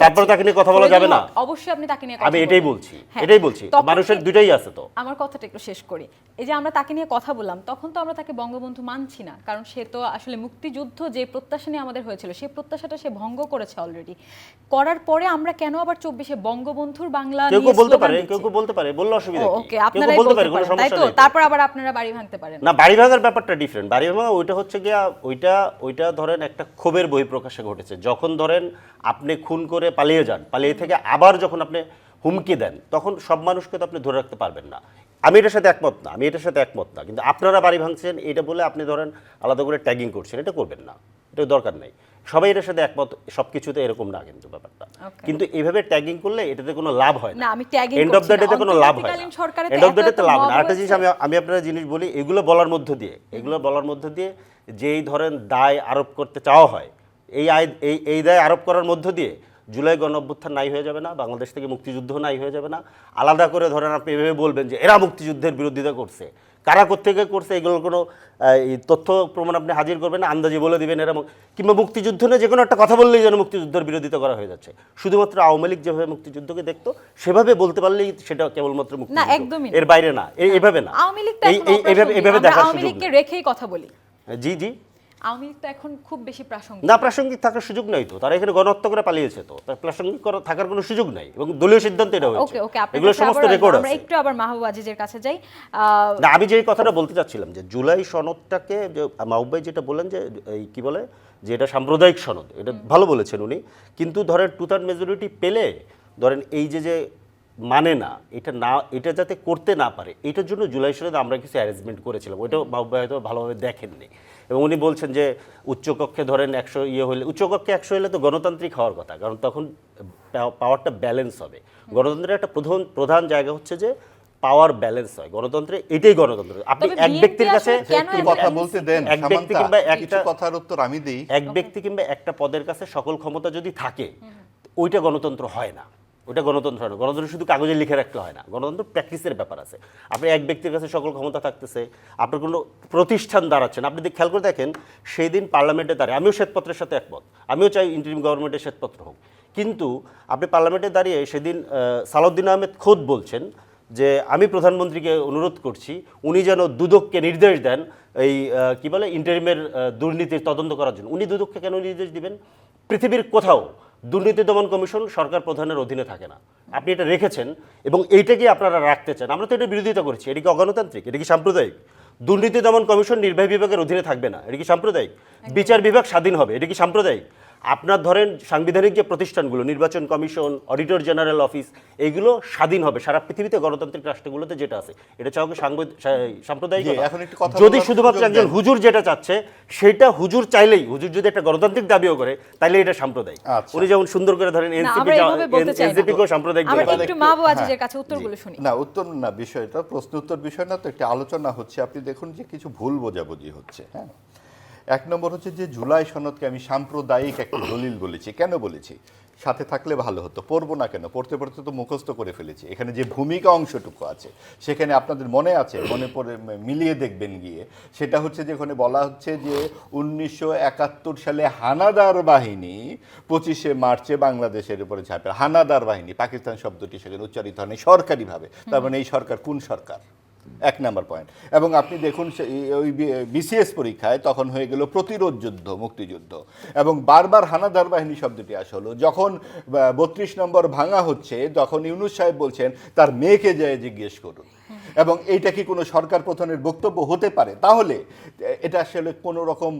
তারপরে তাকে নিয়ে কথা বলা যাবে না? অবশ্যই আপনি তাকে নিয়ে, আমি এটাই বলছি। মানুষের দুটাই আছে। তো আমার কথাটা একটু শেষ করি। এই যে আমরা তাকে নিয়ে কথা বললাম, তখন তো আমরা তাকে বঙ্গবন্ধু মানছি না, কারণ সে তো আসলে মুক্তিযুদ্ধ যে প্রত্যাশা নিয়ে আমাদের হয়েছিল সেই প্রত্যাশাটা সে ভঙ্গ করেছে অলরেডি। করার পরে আমরা কেন আবার 24-এ বঙ্গবন্ধুর বাংলা নিয়ে কেউ বলতে পারে, বললে অসুবিধা কি? ওকে, আপনারাই বলতে পারেন, তাই তো? তারপর আবার আপনারা বাড়ি ভাঙতে পারেন না? বাড়ি ভাঙার ব্যাপারটা ডিফারেন্ট। বাড়ি ভাঙা ওইটা হচ্ছে গিয়া ওইটা ধরেন একটা ক্ষোভের বহিঃপ্রকাশে ঘটেছে। যখন ধরেন আপনি খুন করে পালিয়ে যান, পালিয়ে থেকে আবার যখন আপনি হুমকি দেন, তখন সব মানুষকে তো আপনি ধরে রাখতে পারবেন না। আমি এটার সাথে একমত না, কিন্তু আপনারা বাড়ি ভাঙছেন এটা বলে আপনি ধরেন আলাদা করে ট্যাগিং করছেন, এটা করবেন না, এটা দরকার নাই। সবাই এটার সাথে একমত, সবকিছুতে এরকম না কিন্তু ব্যাপারটা। কিন্তু এইভাবে ট্যাগিং করলে এটাতে কোনো লাভ হয় না। এন্ড অফ দ্য ডেতে কোনো লাভ হয় না। এন্ড অফ দ্য ডেতে লাভ না। আরেকটা জিনিস আমি আপনারা জিনিস বলি, এগুলো বলার মধ্য দিয়ে যেই ধরেন দায় আরোপ করতে চাওয়া হয়, এই দায় আরোপ করার মধ্য দিয়ে জুলাই গণ অভ্যুত্থান নাই হয়ে যাবে না, বাংলাদেশ থেকে মুক্তিযুদ্ধ নাই হয়ে যাবে না। আলাদা করে ধরেন আপনি এভাবে বলবেন যে এরা মুক্তিযুদ্ধের বিরোধিতা করছে, কারা কোত্থেকে করছে এগুলোর কোনো তথ্য প্রমাণ আপনি হাজির করবেন না, আন্দাজে বলে দিবেন এরা, কিংবা মুক্তিযুদ্ধ নিয়ে যে কোনো একটা কথা বললেই যেন মুক্তিযুদ্ধের বিরোধিতা করা হয়ে যাচ্ছে। শুধুমাত্র আওয়ামী লীগ যেভাবে মুক্তিযুদ্ধকে দেখতো সেভাবে বলতে পারলেই সেটা কেবলমাত্র মুক্তিযুদ্ধ, এর বাইরে না। এইভাবে না, এইভাবে দেখার সুযোগ নেই। রেখেই কথা বলি। জি আওয়ামী লীগ তো এখন খুব বেশি প্রাসঙ্গিক না, প্রাসঙ্গিক থাকার সুযোগ নাই তো। তারা এখানে গণহত্যা করে পালিয়েছে, তো তার প্রাসঙ্গিক থাকার কোনো সুযোগ নাই, এবং দলীয় সিদ্ধান্ত এটা হয়েছে। এগুলো সমস্ত রেকর্ড আছে। আমরা একটু আবার মাহবুব আজিজের কাছে যাই। না, আমি যে কথাটা বলতে চাচ্ছিলাম যে জুলাই সনদটাকে মাহবুব ভাই যেটা বলেন যে এই কি বলে যে এটা সাম্প্রদায়িক সনদ, এটা ভালো বলেছেন উনি। কিন্তু ধরেন 2/3 মেজরিটি পেলে ধরেন এই যে মানে না, এটা যাতে করতে না পারে, এটার জন্য জুলাই সনদে আমরা কিছু অ্যারেঞ্জমেন্ট করেছিলাম। ওইটাও মাহবুব ভাই হয়তো ভালোভাবে দেখেননি। এবং উনি বলছেন যে উচ্চকক্ষে ধরেন 100 হলে, উচ্চকক্ষে 100 হলে তো গণতান্ত্রিক হওয়ার কথা, কারণ তখন পাওয়ারটা ব্যালেন্স হবে। গণতন্ত্রের একটা প্রধান জায়গা হচ্ছে যে পাওয়ার ব্যালেন্স হয় গণতন্ত্রে, এটাই গণতন্ত্র। আপনি এক ব্যক্তির কাছে কথা বলতে দেন, এক ব্যক্তি কিংবা একটা কথার উত্তর আমি দেই। এক ব্যক্তি কিংবা একটা পদের কাছে সকল ক্ষমতা যদি থাকে, ওইটা গণতন্ত্র হয় না। ওটা গণতন্ত্র হয় না। গণতন্ত্র শুধু কাগজে লিখে রাখতে হয় না, গণতন্ত্র প্র্যাকটিসের ব্যাপার আছে। আপনি এক ব্যক্তির কাছে সকল ক্ষমতা থাকতেছে, আপনার কোনো প্রতিষ্ঠান দাঁড়াচ্ছেন। আপনি খেয়াল করে দেখেন সেই দিন পার্লামেন্টে দাঁড়িয়ে, আমিও শ্বেতপত্রের সাথে একমত, আমিও চাই ইন্টারিম গভর্নমেন্টের শ্বেতপত্র হোক, কিন্তু আপনি পার্লামেন্টে দাঁড়িয়ে সেদিন সালাউদ্দিন আহমেদ খোদ বলছেন যে আমি প্রধানমন্ত্রীকে অনুরোধ করছি উনি যেন দুদককে নির্দেশ দেন এই কি বলে ইন্টারিমের দুর্নীতির তদন্ত করার জন্য। উনি দুদককে কেন নির্দেশ দিবেন? পৃথিবীর কোথাও দুর্নীতি দমন কমিশন সরকার প্রধানের অধীনে থাকে না। আপনি এটা রেখেছেন এবং এইটাকে আপনারা রাখতে চান। আমরা তো এটা বিরোধিতা করছি। এটা কি অগণতান্ত্রিক? এটা কি সাম্প্রদায়িক? দুর্নীতি দমন কমিশন নির্বাহী বিভাগের অধীনে থাকবে না, এটা কি সাম্প্রদায়িক? বিচার বিভাগ স্বাধীন হবে, এটা কি সাম্প্রদায়িক? আপনার ধরেন সাংবিধানিক যে প্রতিষ্ঠানগুলো, নির্বাচন কমিশন, অডিটর জেনারেল অফিস, এইগুলো স্বাধীন হবে। সারা পৃথিবীতে গণতান্ত্রিক রাষ্ট্রগুলোতে যেটা আছে, এটা চাও কি সাম্প্রদায়িক? এখন একটু কথা যদি বলার শুধুমাত্র সুযোগ একজন দেন। হুজুর যেটা চাচ্ছে সেটা হুজুর চাইলেই, হুজুর যদি একটা গণতান্ত্রিক দাবিও করে তাহলে এটা সাম্প্রদায়িক। আচ্ছা। উনি যেমন সুন্দর করে ধরেন না, আমরা এইভাবে বলতে চাই না। এনসিপিকেও সাম্প্রদায়িক আমরা বলে। একটু মাহবুব আজিজের কাছে উত্তরগুলো শুনি। না উত্তর না, বিষয়টা প্রশ্ন উত্তর বিষয় না, তো একটা আলোচনা হচ্ছে। আপনি দেখুন যে কিছু ভুল বোঝাবুঝি হচ্ছে। হ্যাঁ, এক নম্বর হচ্ছে যে জুলাই সনদকে আমি সাম্প্রদায়িক একটা দলিল বলেছি। কেন বলেছি? সাথে থাকলে ভালো হতো, পড়বো না কেন, পড়তে পড়তে তো মুখস্থ করে ফেলেছি। এখানে যে ভূমিকা অংশটুকু আছে সেখানে আপনাদের মনে আছে, মনে পড়ে মিলিয়ে দেখবেন গিয়ে, সেটা হচ্ছে যে ওখানে বলা হচ্ছে যে 1971 সালে হানাদার বাহিনী 25শে মার্চে বাংলাদেশের উপরে ঝাঁপে। হানাদার বাহিনী, পাকিস্তান শব্দটি সেখানে উচ্চারিত হয়নি সরকারিভাবে। তার মানে এই সরকার কোন সরকার? এক নাম্বার পয়েন্ট। এবং আপনি দেখুন ওই বিসিএস পরীক্ষায় তখন হয়ে গেল প্রতিরোধ যুদ্ধ, মুক্তিযুদ্ধ, এবং বারবার হানাদার বাহিনী শব্দটি আসলো। যখন 32 নম্বর ভাঙা হচ্ছে তখন ইউনূস সাহেব বলছেন তার মেয়েকে যেয়ে জিজ্ঞেস করুন। এবং এইটা কি কোনো সরকার প্রধানের বক্তব্য হতে পারে? তাহলে এটা আসলে কোনো রকম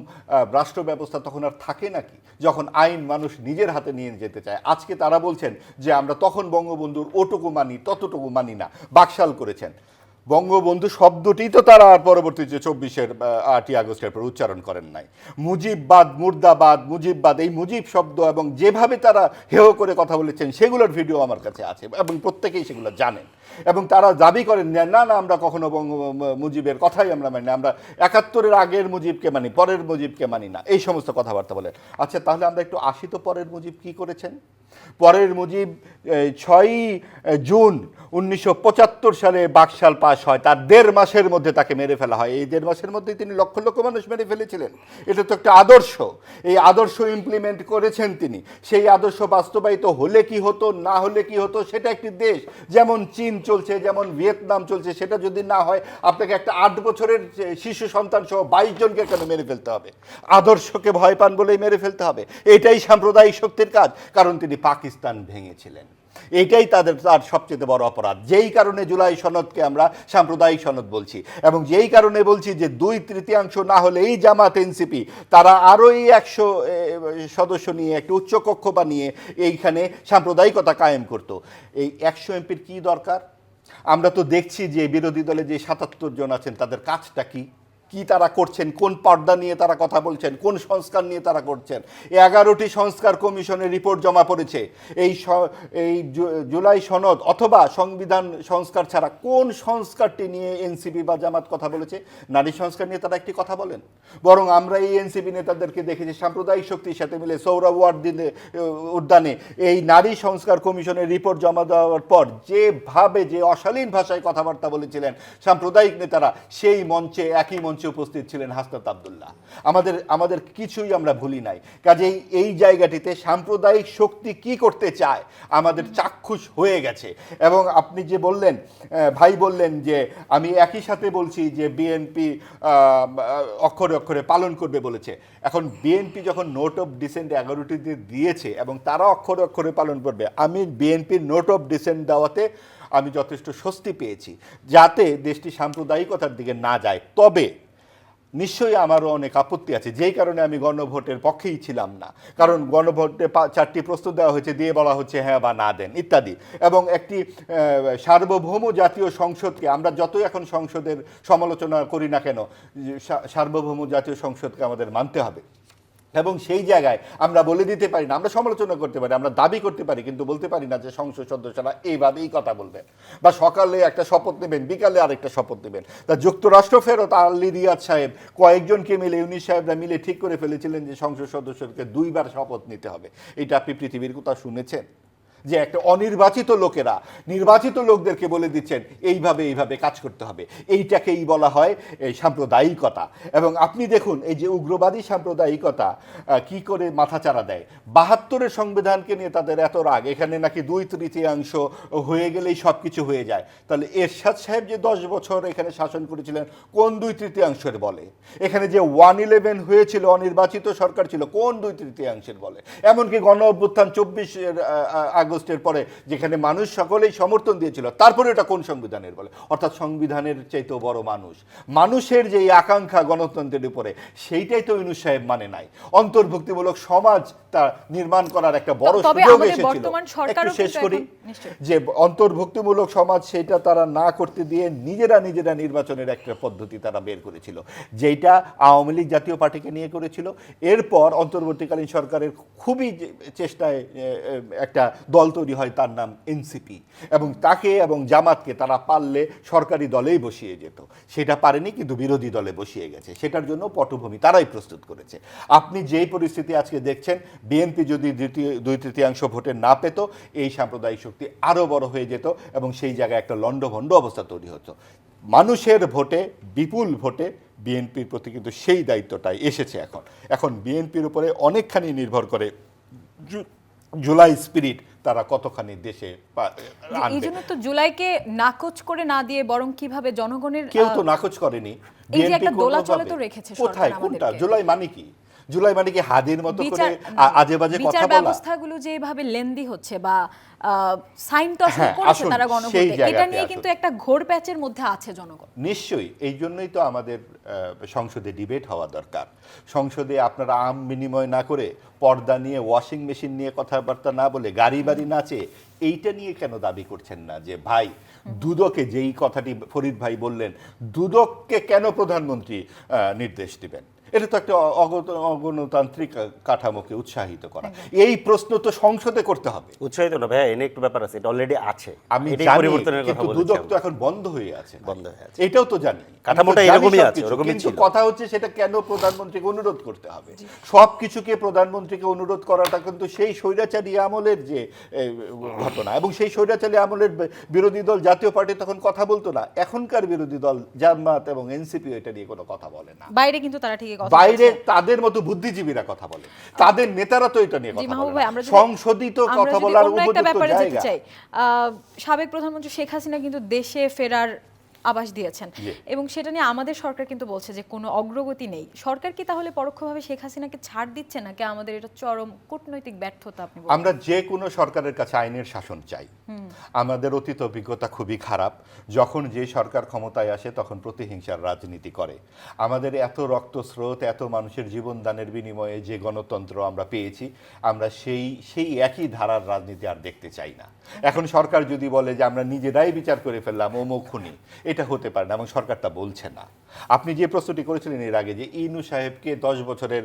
রাষ্ট্র ব্যবস্থা তখন আর থাকে নাকি, যখন আইন মানুষ নিজের হাতে নিয়ে যেতে চায়? আজকে তারা বলছেন যে আমরা তখন বঙ্গবন্ধুর ওটুকু মানি, ততটুকু মানি না, বাকশাল করেছেন। বঙ্গবন্ধু শব্দটি তো তারা আর পরবর্তী যে 24-এর 8ই আগস্টের পর উচ্চারণ করেন নাই। মুজিববাদ, মুর্দাবাদ, মুজিববাদ, এই মুজিব শব্দ এবং যেভাবে তারা হেয় করে কথা বলেছেন সেগুলোর ভিডিও আমার কাছে আছে এবং প্রত্যেকেই সেগুলো জানেন। এবং তারা দাবি করেন না না আমরা কখনো মুজিবের কথাই আমরা মানি না, আমরা 71-এর আগের মুজিবকে মানি, পরের মুজিবকে মানি না, এই সমস্ত কথাবার্তা বলেন। আচ্ছা, তাহলে আমরা একটু আসি তো পরের মুজিব কি করেছেন। পরের মুজিব 6ই জুন 1975 সালে বাকশাল পাশ হয়, তার 1.5 মাসের মধ্যে তাকে মেরে ফেলা হয়। এই 1.5 মাসের মধ্যেই তিনি লক্ষ লক্ষ মানুষ মেরে ফেলেছিলেন। এটা তো একটা আদর্শ, এই আদর্শ ইমপ্লিমেন্ট করেছেন তিনি। সেই আদর্শ বাস্তবায়িত হলে কি হতো, না হলে কি হতো, সেটা একটি দেশ যেমন চীন চলছে, যেমন ভিয়েতনাম চলছে, সেটা যদি না হয় আপনাকে একটা 8 বছরের শিশু সন্তান সহ 22 জনকে কেন মেরে ফেলতে হবে? আদর্শকে ভয় পান বলেই মেরে ফেলতে হবে? এটাই সাম্প্রদায়িক শক্তির কাজ, কারণ তিনি পাকিস্তান ভেঙেছিলেন। এইটাই তার সবচেয়ে বড় অপরাধ। যেই কারণে জুলাই সনদকে আমরা সাম্প্রদায়িক সনদ বলছি, এবং যেই কারণে বলছি যে 2/3 না হলে এই জামাত এনসিপি তারা আরও এই 100 সদস্য নিয়ে একটি উচ্চকক্ষ বানিয়ে এইখানে সাম্প্রদায়িকতা কায়েম করত। এই 100 এমপির কি দরকার? আমরা তো দেখছি যে বিরোধী দলে যে 77 জন আছেন তাদের কাজটা কি কি তারা করছেন, কোন পর্দা নিয়ে তারা কথা বলছেন, কোন সংস্কার নিয়ে তারা করছেন। 11টি সংস্কার কমিশনের রিপোর্ট জমা পড়েছে। এই জুলাই সনদ অথবা সংবিধান সংস্কার ছাড়া কোন সংস্কারটি নিয়ে এনসিপি বা জামাত কথা বলেছে? নারী সংস্কার নিয়ে তারা একটি কথা বলেন? বরং আমরা এই এনসিপি নেতাদেরকে দেখেছি সাম্প্রদায়িক শক্তির সাথে মিলে সোহরাওয়ার্দী উদ্যানে এই নারী সংস্কার কমিশনের রিপোর্ট জমা দেওয়ার পর যেভাবে যে অশালীন ভাষায় কথাবার্তা বলেছিলেন সাম্প্রদায়িক নেতারা, সেই মঞ্চে একই মঞ্চে উপস্থিত ছিলেন হাসনাত আব্দুল্লাহ। আমাদের কিছুই আমরা ভুলি নাই। কাজেই এই জায়গাটিতে সাম্প্রদায়িক শক্তি কি করতে চায় আমাদের চাক্ষুষ হয়ে গেছে। এবং আপনি যে বললেন, ভাই বললেন যে আমি একই সাথে বলছি যে বিএনপি অক্ষরে অক্ষরে পালন করবে বলেছে। এখন বিএনপি যখন নোট অফ ডিসেন্ট 11টি দিয়েছে এবং তারা অক্ষরে অক্ষরে পালন করবে, আমি বিএনপির নোট অফ ডিসেন্ট দেওয়াতে আমি যথেষ্ট স্বস্তি পেয়েছি, যাতে দেশটি সাম্প্রদায়িকতার দিকে না যায়। তবে নিশ্চয়ই আমারও অনেক আপত্তি আছে, যেই কারণে আমি গণভোটের পক্ষেই ছিলাম না। কারণ গণভোটে 4টি প্রস্তাব দেওয়া হয়েছে, দিয়ে বলা হচ্ছে হ্যাঁ বা না দেন ইত্যাদি। এবং একটি সার্বভৌম জাতীয় সংসদকে, আমরা যতই এখন সংসদের সমালোচনা করি না কেন, সার্বভৌম জাতীয় সংসদকে আমাদের মানতে হবে। এবং সেই জায়গায় আমরা বলে দিতে পারি না, আমরা সমালোচনা করতে পারি, আমরা দাবি করতে পারি, কিন্তু বলতে পারি না যে সংসদ সদস্যরা এইভাবেই কথা বলবেন, বা সকালে একটা শপথ নেবেন, বিকালে আরেকটা শপথ নেবেন। তা যুক্তরাষ্ট্র ফেরত আলী রিয়াদ সাহেব কয়েকজনকে মিলে, ইউনিস সাহেবরা মিলে ঠিক করে ফেলেছিলেন যে সংসদ সদস্যকে 2বার শপথ নিতে হবে। এটা আপনি পৃথিবীর কোথাও শুনেছেন যে একটা অনির্বাচিত লোকেরা নির্বাচিত লোকদেরকে বলে দিচ্ছেন এইভাবে এইভাবে কাজ করতে হবে, এইটাকেই বলা হয় এই সাম্প্রদায়িকতা। এবং আপনি দেখুন এই যে উগ্রবাদী সাম্প্রদায়িকতা কি করে মাথাচাড়া দেয়। ৭২-এর সংবিধানকে নিয়ে তাদের এত রাগ, এখানে নাকি 2/3 হয়ে গেলেই সব কিছু হয়ে যায়। তাহলে এরশাদ সাহেব যে 10 বছর এখানে শাসন করেছিলেন কোন 2/3 বলে? এখানে যে 111 হয়েছিল অনির্বাচিত সরকার ছিল কোন 2/3 বলে? এমনকি গণ অভ্যুত্থান 24 আগস্টের পরে যেখানে মানুষ সকলেই সমর্থন দিয়েছিল তারপরে এটা কোন সংবিধানের বলে? অর্থাৎ সংবিধানের চাইতেও বড় মানুষের যে আকাঙ্ক্ষা গণতন্ত্রের উপরে, সেইটাই তো ইউনূস সাহেব মানে নাই। অন্তর্ভুক্তিমূলক সমাজ তা নির্মাণ করার একটা বড় সুযোগ এসেছিল। একটু শেষ করি যে অন্তর্ভুক্তিমূলক সমাজ সেটা তারা না করতে দিয়ে নিজেরা নির্বাচনের একটা পদ্ধতি তারা বের করেছিল, যেটা আওয়ামী লীগ জাতীয় পার্টিকে নিয়ে করেছিল। এরপর অন্তর্বর্তীকালীন সরকারের খুবই চেষ্টায় একটা দল তৈরি হয়, তার নাম এনসিপি, এবং তাকে এবং জামাতকে তারা পারলে সরকারি দলেই বসিয়ে যেত। সেটা পারেনি, কিন্তু বিরোধী দলে বসিয়ে গেছে। সেটার জন্য পটভূমি তারাই প্রস্তুত করেছে। আপনি যেই পরিস্থিতি আজকে দেখছেন, বিএনপি যদি 2/3 ভোটে না পেত, এই সাম্প্রদায়িক শক্তি আরও বড় হয়ে যেত এবং সেই জায়গায় একটা লণ্ডভণ্ড অবস্থা তৈরি হতো। মানুষের ভোটে, বিপুল ভোটে বিএনপির প্রতি কিন্তু সেই দায়িত্বটাই এসেছে। এখন বিএনপির উপরে অনেকখানি নির্ভর করে জুলাই স্পিরিট তারা কতখানি দেশে আনবে। এই জন্য তো জুলাইকে নাকচ করে না দিয়ে বরং কিভাবে জনগণের, কেউ তো নাকচ করেনি। এই যে একটা দোলাচলে তো রেখেছে সরকার কোথায়, কোনটা? আমাদেরকে। জুলাই মানে কি? জুলাই মানে কি হাদির মতো করে আজে বাজে কথা বিচার বলা? ব্যবস্থাগুলো যেভাবে লেন্দি হচ্ছে বা সাইন তো আসলে হ্যাঁ, করেছে আসুন, তারা সেই গণভোটে, এটা জায়গাতে নিয়ে আসুন। কিন্তু একটা ঘোর প্যাচের মধ্যে আছে জনগণ। নিশ্চয়ই, এই জন্যই তো আমাদের সংসদে ডিবেট হওয়া দরকার। সংসদে আপনারা আম বিনিময় না করে, পর্দা নিয়ে, ওয়াশিং মেশিন নিয়ে কথাবার্তা না বলে, গাড়ি বাড়ি নাচে, এইটা নিয়ে কেন দাবি করছেন না যে ভাই দুদকে, যেই কথাটি ফরিদ ভাই বললেন, দুদককে কেন প্রধানমন্ত্রী নির্দেশ দিবেন? এটা তো একটা অগণতান্ত্রিক কাঠামোকে উৎসাহিত করা। এই প্রশ্ন তো সংসদে করতে হবে। উৎসাহিত না ভাইয়া, এনে একটু ব্যাপার আছে, এটা অলরেডি আছে। আমি এটাই জানি, পরিবর্তনের কথা কিন্তু বলেছি দুদক তো আমরা। এখন বন্ধ হয়ে আছে। বন্ধ হয়ে আছে। এটাও তো জানি, কাঠামোটা আমি তো জানি এরকমই আছে, সবকিছু। ওরকমই কিন্তু ছিল। কথা হচ্ছে সেটা কেন প্রধানমন্ত্রীকে অনুরোধ করতে হবে? সবকিছুকে প্রধানমন্ত্রীকে অনুরোধ করাটা কিন্তু সেই স্বৈরাচারী আমলের যে ঘটনা, এবং সেই স্বৈরাচারী আমলের বিরোধী দল জাতীয় পার্টি তখন কথা বলতো না। এখনকার বিরোধী দল জামাত এবং এনসিপি এটা নিয়ে কোনো কথা বলে না। বাইরে কিন্তু তারা ঠিকই কথা বাইরে বলছে। তাদের মতো বুদ্ধিজীবীরা কথা বলে, তাদের নেতারা তো এটা নিয়ে জি, কথা মাহবুব বলে ভাই, না। আমরা যদি- সংশোধিত আমরা কথা যদি বলার অন্য একটা উপযুক্ত ব্যাপারে যেতে জায়গা। চাই, সাবেক প্রধানমন্ত্রী শেখ হাসিনা কিন্তু দেশে ফেরার আভাস দিয়েছেন, জি। এবং সেটা নিয়ে আমাদের সরকার কিন্তু বলছে যে কোনো অগ্রগতি নেই। সরকার কি তাহলে পরোক্ষভাবে শেখ হাসিনাকে ছাড় দিচ্ছে নাকি আমাদের এটা চরম কূটনৈতিক ব্যর্থতা? আপনি বলুন। আমরা যে কোনো সরকারের কাছে আইনের শাসন চাই। আমাদের অতীত অভিজ্ঞতা খুবই খারাপ। যখন যে সরকার ক্ষমতায় আসে তখন প্রতিহিংসার রাজনীতি করে। আমাদের এত রক্তস্রোত, এত মানুষের জীবনদানের বিনিময়ে যে গণতন্ত্র আমরা পেয়েছি, আমরা সেই একই ধারার রাজনীতি আর দেখতে চাই না। এখন সরকার যদি বলে যে আমরা নিজেরাই বিচার করে ফেললাম অমুক খুনি, এটা হতে পারে না, এবং সরকার তা বলছে না। আপনি যে প্রশ্নটি করেছিলেন এর আগে যে ইনু সাহেবকে 10 বছরের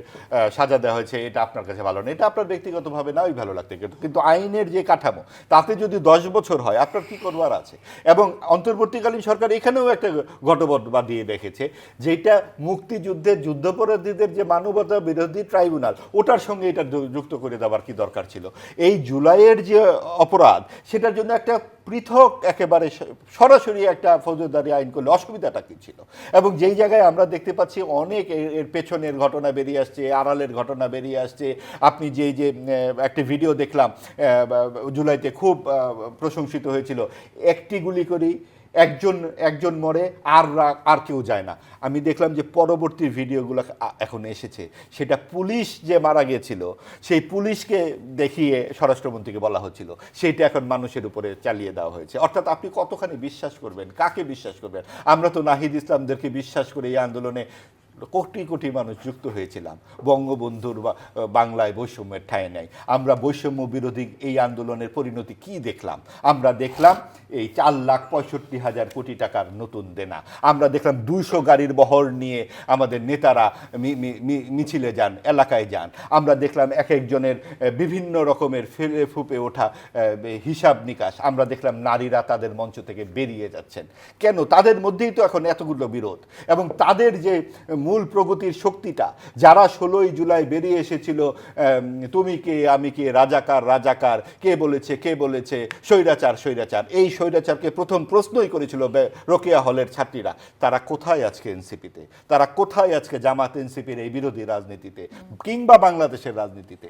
সাজা দেওয়া হয়েছে, এটা আপনার কাছে ভালো না, এটা আপনার ব্যক্তিগতভাবে নাও ভালো লাগতে, কিন্তু আইনের যে কাঠামো তাতে যদি 10 বছর হয় আপনার কি করবার আছে? এবং অন্তর্বর্তীকালীন সরকার এখানেও একটা ঘটবৎ বাঁধিয়ে রেখেছে, যেটা মুক্তিযুদ্ধের যুদ্ধাপরাধীদের যে মানবতা বিরোধী ট্রাইব্যুনাল, ওটার সঙ্গে এটা যুক্ত করে দেওয়ার কি দরকার ছিল? এই জুলাইয়ের যে অপরাধ, সেটার জন্য একটা পৃথক একেবারে সরাসরি একটা ফৌজদারি আইন করলে অসুবিধাটা কি ছিল? এবং যেই জায়গায় আমরা দেখতে পাচ্ছি অনেক এর পেছনের ঘটনা বেরিয়ে আসছে, আড়ালের ঘটনা বেরিয়ে আসছে। আপনি যে একটা ভিডিও দেখলাম জুলাইতে খুব প্রশংসিত হয়েছিল, একটি গুলি করি একজন মরে আর কেউ যায় না। আমি দেখলাম যে পরবর্তী ভিডিওগুলো এখন এসেছে, সেটা পুলিশ যে মারা গিয়েছিল সেই পুলিশকে দেখিয়ে স্বরাষ্ট্রমন্ত্রীকে বলা হচ্ছিল, সেইটা এখন মানুষের উপরে চালিয়ে দেওয়া হয়েছে। অর্থাৎ আপনি কতখানি বিশ্বাস করবেন, কাকে বিশ্বাস করবেন? আমরা তো নাহিদ ইসলামদেরকে বিশ্বাস করে এই আন্দোলনে কোটি কোটি মানুষ যুক্ত হয়েছিলাম। বঙ্গবন্ধুর বাংলায় বৈষম্যের ঠাঁই নেই। আমরা বৈষম্য বিরোধী এই আন্দোলনের পরিণতি কি দেখলাম? আমরা দেখলাম এই 4,65,000 কোটি টাকার নতুন দেনা। আমরা দেখলাম 200 গাড়ির বহর নিয়ে আমাদের নেতারা মিছিলে যান, এলাকায় যান। আমরা দেখলাম এক একজনের বিভিন্ন রকমের ফেলে ফুপে ওঠা হিসাব নিকাশ। আমরা দেখলাম নারীরা তাদের মঞ্চ থেকে বেরিয়ে যাচ্ছেন। কেন? তাদের মধ্যেই তো এখন এতগুলো বিরোধ, এবং তাদের যে মূল প্রগতির শক্তিটা, যারা 16ই জুলাই বেরিয়ে এসেছিল তুমি কে আমি কে, রাজাকার রাজাকার, কে বলেছে স্বৈরাচার স্বৈরাচার, এই স্বৈরাচারকে প্রথম প্রশ্নই করেছিল রোকেয়া হলের ছাত্রীরা। তারা কোথায় আজকে এনসিপিতে, তারা কোথায় আজকে জামাত এনসিপির এই বিরোধী রাজনীতিতে কিংবা বাংলাদেশের রাজনীতিতে?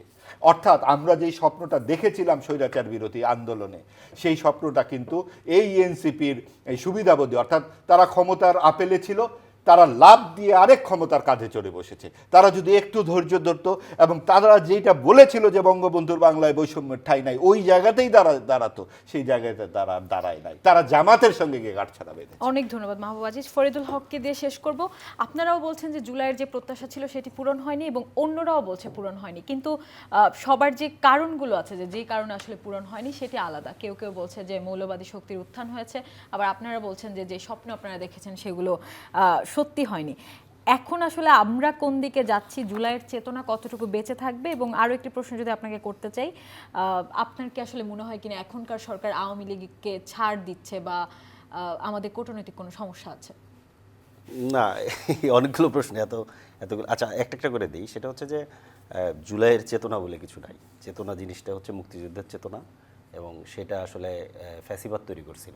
অর্থাৎ আমরা যেই স্বপ্নটা দেখেছিলাম স্বৈরাচার বিরোধী আন্দোলনে, সেই স্বপ্নটা কিন্তু এই এনসিপির এই সুবিধাবোধী, অর্থাৎ তারা ক্ষমতার আপেলে ছিল, তারা লাভ দিয়ে আরেক ক্ষমতার কাঁধে চড়ে বসেছে। তারা যদি একটু ধৈর্য ধরতো এবং তারা যেটা বলেছিল যে বঙ্গবন্ধুর বাংলায় বৈষম্যের ঠাঁই নাই, ওই জায়গাতেই দাঁড়াতো, সেই জায়গাতে তারা দাঁড়ায় নাই, তারা জামাতের সঙ্গে গিয়ে গাঁটছড়া বেঁধেছে। অনেক ধন্যবাদ মাহবুব আজিজ। ফরিদুল হককে দিয়ে শেষ করব। আপনারাও বলছেন যে জুলাইয়ের যে প্রত্যাশা ছিল সেটি পূরণ হয়নি এবং অন্যরাও বলছে পূরণ হয়নি, কিন্তু সবার যে কারণগুলো আছে, যে কারণে আসলে পূরণ হয়নি সেটি আলাদা। কেউ কেউ বলছে যে মৌলবাদী শক্তির উত্থান হয়েছে, আবার আপনারা বলছেন যে যে স্বপ্ন আপনারা দেখেছেন সেগুলো সত্যি হয়নি। এখন আসলে আমরা কোন দিকে যাচ্ছি, জুলাইয়ের চেতনা কতটুকু বেঁচে থাকবে? এবং আরও একটি প্রশ্ন যদি আপনাকে করতে চাই, আপনার কি আসলে মনে হয় কিনা এখনকার সরকার আওয়ামী লীগকে ছাড় দিচ্ছে বা আমাদের কূটনৈতিক কোনো সমস্যা আছে? না, অনেকগুলো প্রশ্ন, এতগুলো। আচ্ছা, একটা করে দিই। সেটা হচ্ছে যে জুলাইয়ের চেতনা বলে কিছু নাই। চেতনা জিনিসটা হচ্ছে মুক্তিযুদ্ধের চেতনা, এবং সেটা আসলে ফ্যাসিবাদ তৈরি করছিল।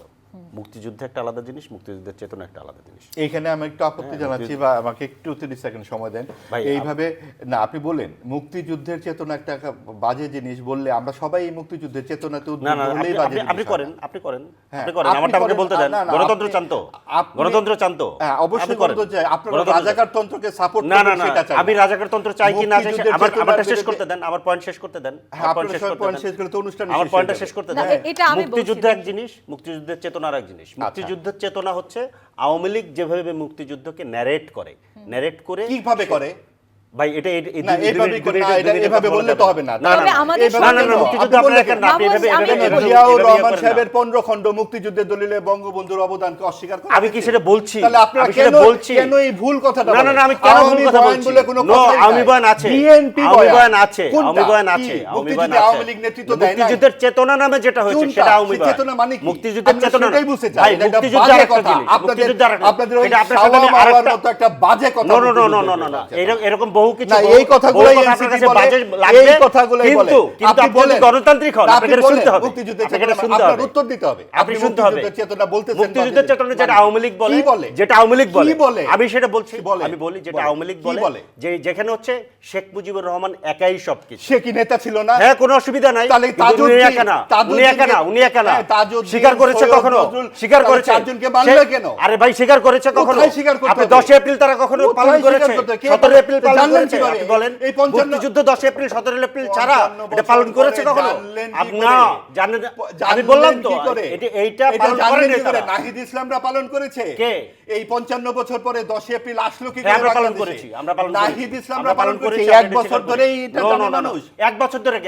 মুক্তিযুদ্ধ একটা আলাদা জিনিস, মুক্তিযুদ্ধের চেতনা একটা আলাদা জিনিস। এইখানে আমি একটু আপত্তি জানাচ্ছি, বা আমাকে একটু 30 সেকেন্ড সময় দেন। এইভাবে না, আপনি বলেন মুক্তিযুদ্ধের চেতনা একটা বাজে জিনিস বললে আমরা সবাই এই মুক্তিযুদ্ধের চেতনাতে উদ্বুদ্ধ হলেই বাজে জিনিস। আপনি করেন আমারটা আমাকে বলতে দেন। গণতন্ত্র চান তো? গণতন্ত্র চান তো? হ্যাঁ, অবশ্যই গণতন্ত্র চাই। আপনারা রাজাকার তন্ত্রকে সাপোর্ট করেন সেটা চাই। আমি রাজাকার তন্ত্র চাই কি না চাই আমারটা শেষ করতে দেন, আমার পয়েন্ট শেষ করতে দেন। হ্যাঁ, আপনার পয়েন্ট শেষ করতে অনুষ্ঠান শেষ। আমার পয়েন্টটা শেষ করতে দেন। মুক্তিযুদ্ধ এক জিনিস, মুক্তিযুদ্ধের চেতনা আর এক জিনিস। মুক্তিযুদ্ধের চেতনা হচ্ছে আওয়ামী লীগ যেভাবে মুক্তিযুদ্ধকে ন্যারেট করে কিভাবে করে ভাই, এটা এভাবে বললে তো হবে না। মুক্তিযুদ্ধ আপনারা কেন না? জিয়াউর রহমান সাহেবের 15 খণ্ড মুক্তিযুদ্ধের দলিলে বঙ্গবন্ধুর অবদানকে অস্বীকার করে। আমি কি সেটা বলছি? তাহলে আপনারা কেন এই ভুল কথাটা বলেন? না, আমি কেন ভুল কথা বলছি? আওয়ামী বয়ান আছে, আওয়ামী বয়ান আছে। আওয়ামী লীগ নেতৃত্ব দেয় না। মুক্তিযুদ্ধের চেতনা নামে যেটা হয়েছে সেটা আওয়ামী বয়ান। চেতনা মানে কি? মুক্তিযুদ্ধের চেতনা সেটাই বুঝতে চাই। ভাই, মুক্তিযুদ্ধ আরেকটা জিনিস। আপনাদের ওই শাওয়া মাওয়ার মতো একটা বাজে কথা। না, এরকম বহু কিছু, এই কথাগুলোই এনসিপি বলে, এই কথাগুলোই বলে। কিন্তু আপনি যদি গণতান্ত্রিক হন, আপনাকে শুনতে হবে, মুক্তিযুদ্ধের আপনাকে চেতনা শুনতে হবে, আপনার উত্তর দিতে হবে। আপনি শুনতে হবে। মুক্তিযুদ্ধের চেতনা বলতেছেন, মুক্তিযুদ্ধের চেতনা যেটা আওয়ামী লীগ বলে, যেটা আওয়ামী লীগ বলে, আমি সেটা বলছি। আমি বলি যেটা আওয়ামী লীগ বলে, যে যেখানে হচ্ছে শেখ মুজিবুর রহমান একাই সবকিছু। সে কি নেতা ছিল না? হ্যাঁ, কোনো অসুবিধা নাই। তাহলে উনি একা না। স্বীকার করেছে কখনো? স্বীকার করেছে। চারজনকে মানলে কেন? আরে ভাই, স্বীকার করেছে কখনো? আপনি 10 এপ্রিল তারা কখনো পালন করেছে? 17 এপ্রিল পালন করেছে? আপনি বলেন, মুক্তিযুদ্ধ 10 এপ্রিল 17 এপ্রিল ছাড়া এটা পালন করেছে কখনো? না, জানেন। আমি বললাম তো, এইটা পালন করেন না। নাহিদ ইসলামরা পালন করেছে। কে? এই 55 বছর পরে 10 এপ্রিল আসলো কি করে? আমরা পালন করেছি। নাহিদ ইসলামরা পালন করেছে। এক বছর ধরেই এটা জানে মানুষ। এক বছর ধরে কি?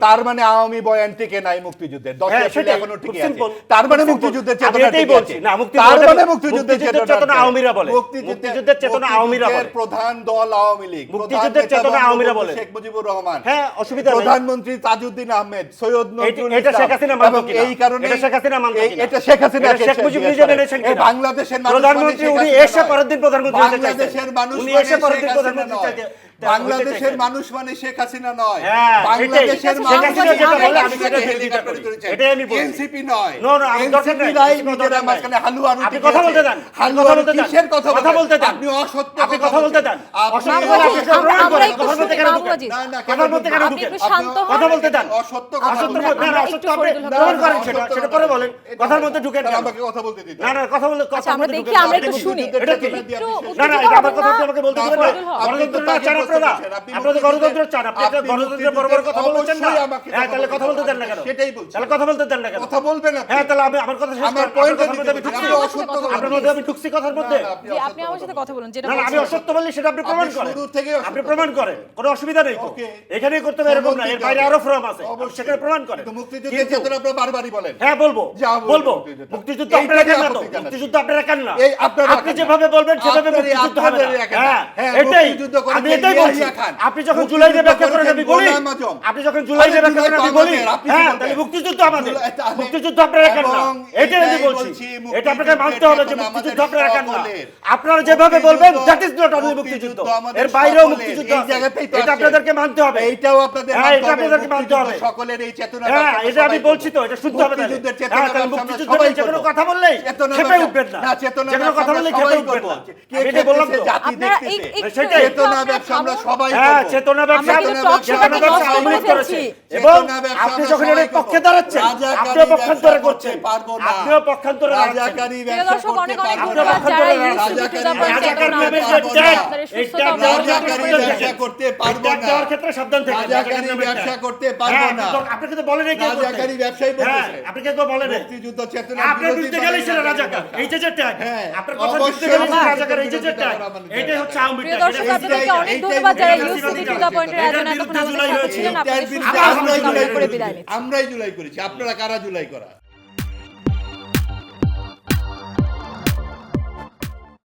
তার মানে আওয়ামী বয়ান টিকে নাই মুক্তিযুদ্ধের। 10 এপ্রিল এখনো টিকে আছে। তার মানে মুক্তিযুদ্ধের চেতনা টিকে আছে। না, তার মানে মুক্তিযুদ্ধের চেতনা আওয়ামীরা বলে। মুক্তিযুদ্ধের চেতনা আওয়ামীরা বলে। প্রধান দল আওয়ামী লীগ। মুক্তিযুদ্ধের চেতনা আওয়ামীরা বলে। শেখ মুজিবুর রহমান। হ্যাঁ, অসুবিধা নেই। প্রধানমন্ত্রী তাজউদ্দিন আহমেদ, সৈয়দ নজরুল এটা শেখ হাসিনা মানতো কিনা? এই কারণে এটা শেখ হাসিনা মানতো কিনা? এটা শেখ হাসিনা, শেখ মুজিব নিজে মেনেছেন কিনা? বাংলাদেশের মানুষ প্রধানমন্ত্রী উনি এসে পরের দিন প্রধানমন্ত্রী হতে চাইছেন। বাংলাদেশের মানুষ উনি এসে পরের দিন প্রধানমন্ত্রী চাইতে বাংলাদেশের মানুষ মানে শেখ হাসিনা নয়। হ্যাঁ, বাংলাদেশের শেখ হাসিনা যেটা বলে আমি সেটা মানুষ বিরোধিতা করি। এটাই আমি বলছি। এনসিপি নয়। নো, আমি দরকার নাই। নিজেরা মাঝখানে হালুয়া রুটি আপনি কথা বলতে দেন। হালুয়া রুটি কিসের কথা বলতে দেন? আপনি অসত্য আপনি কথা বলতে দেন। অসত্য আমরা কথা বলতে কেন ঢুকেন? একটু কথা বলতে কেন ঢুকেন? শান্ত হন। কথা বলতে দেন। অসত্য কথা অসত্য বলতে না, অসত্য আপনি প্রমাণ করেন সেটা পরে বলেন। কথার মধ্যে ঢুকেন কেন? আমাকে কথা বলতে দিন। না, কথা বলতে আচ্ছা, আমরা দেখি, আমরা একটু শুনি। এটা কি? না, এটা আমার কথা আমাকে বলতে দিবেন না। গণতন্ত্র না চান আপনারা? আপনারা গণতন্ত্র চান। আপনি এটা গণতন্ত্রের বড় কথা বলছেন না? হ্যাঁ, তাহলে কথা বলতে দেন না কেন? সেটাই বলছি। তাহলে কথা বলতে দেন না কেন? কথা বলবেন না। হ্যাঁ, তাহলে আমি আমার কথা শেষ আমার করেন। পয়েন্ট আপনার মধ্যে আমি ঢুকছি। আপনার মধ্যে আমি ঢুকছি কথার মধ্যে। জি, আপনি আমার সাথে কথা বলুন। যেটা না, আমি অসত্য বললি সেটা আপনি প্রমাণ করেন। শুরু থেকে আপনি প্রমাণ করেন, কোনো অসুবিধা নেই তো। এখানেই করতে হবে এরকম না, এর বাইরে আরো ফর্ম আছে, সেখানে প্রমাণ করেন। মুক্তিযুদ্ধের চেতনা আপনারা বারবারই বলেন। হ্যাঁ, বলবো। মুক্তিযুদ্ধ আপনারা কেন না? মুক্তিযুদ্ধ আপনারা কেন না? আপনি যেভাবে বলবেন সেভাবে মুক্তিযুদ্ধ হবে না। হ্যাঁ, এটাই আমি এটাই বলছি ইয়াহিয়া খান, আপনি যখন জুলাই নিয়ে ব্যাখ্যা করেন আমি বলি গোলাম আজম। আপনি যখন জুলাই নিয়ে ব্যাখ্যা করেন আমি বলি আপনি কি হ্যাঁ বলবেন? তাহলে মুক্তিযুদ্ধ আমাদের তাহলে- মুক্তিযুদ্ধ আপনারা একান না এবং এটাই আমি এটাই বলছি বলছি, এটা আপনাকে মানতে হবে যে মুক্তিযুদ্ধের মুক্তিযুদ্ধ চেতনা আপনারা একান না আমাদের আপনারা যেভাবে বলবেন দ্যাট ইজ নট অনলি মুক্তিযুদ্ধ মুক্তিযুদ্ধ আমাদের এর বাইরেও সকলের। মুক্তিযুদ্ধ এই আছে। জায়গাতেই তো এটা আসছে। আপনাদেরকে মানতে হবে এইটাও আপনাদের হ্যাঁ, মানতে এটা হবে। আপনাদেরকে মানতে হবে। মুক্তিযুদ্ধ সকলের এই চেতনা হ্যাঁ ব্যবসা আমরা এটা আমি সবাই বলছি তো করব। এটা শুনতে হবে তাহলে। মুক্তিযুদ্ধের চেতনা হ্যাঁ, তাহলে ব্যবসা আমরা মুক্তিযুদ্ধ সবাই নিয়ে যে কোনো করব। কথা বললেই চেতনা খেপে ব্যবসা- উঠবেন না না, চেতনা যে কোনো ব্যবসা কথা আমরা বললেই সবাই খেপে উঠবেন করব। না কে আমি এটা বললাম খেপেছে, তো জাতি আপনারা দেখতেছে। একটু সেটাই। চেতনা ব্যবসা আমরা সবাই হ্যাঁ করব। চেতনা ব্যবসা আমরা কিন্তু টক চেতনা শোটাকে ব্যবসা নষ্ট আওয়ামী লীগ করে করেছে ফেলছি। এবং চেতনা ব্যবসা আপনি আমরা যখন সবাই এর পক্ষে করব। দাঁড়াচ্ছেন রাজাকারী আপনিও পক্ষান্তরে ব্যবসা করছেন করতে পারবো না। আপনিও পক্ষান্তরে দাঁড়াচ্ছেন রাজাকারী প্রিয় ব্যবসা দর্শক, করতে অনেক অনেক পারবো ধন্যবাদ না। যারা রাজাকারী ইউসিবি টু দ্য পয়েন্ট ব্যবসা চ্যানেলটা করতে আপনাদের পারবো সুস্থতা না। রাজাকারী ব্যবসা করতে পারবো রাজাকারী না ব্যবসা করতে পারবো না। আপনি কিন্তু বলেন এই রাজাকারী ব্যবসায়ী বলতেছে। আপনি কিন্তু বলেন মুক্তিযুদ্ধ চেতনা আপনার বিরুদ্ধে গেলেই সেটা রাজাকার এই যে ট্যাগ হ্যাঁ, আপনার কথা বিরুদ্ধে অবশ্যই গেলেই সেটা আমাদের রাজাকার এই যে বিরোধিতা ট্যাগ করা মানে এটাই হচ্ছে আওয়ামী প্রিয় ট্যাগ দর্শক, এটা আপনাদেরকে অনেক এইটাই ধন্যবাদ যারা এইটাই ইউসিবি টু এইটাই দ্য পয়েন্টের এইটার আয়োজনে এতক্ষণ বিরুদ্ধে আমাদের জুলাই সাথে হয়েছে। ছিলেন। আপনাদের সুস্থতা আমরা কামনা জুলাই করে করেছি। বিদায় নিচ্ছি। আমরাই জুলাই করেছি, আপনারা কারা জুলাই করা?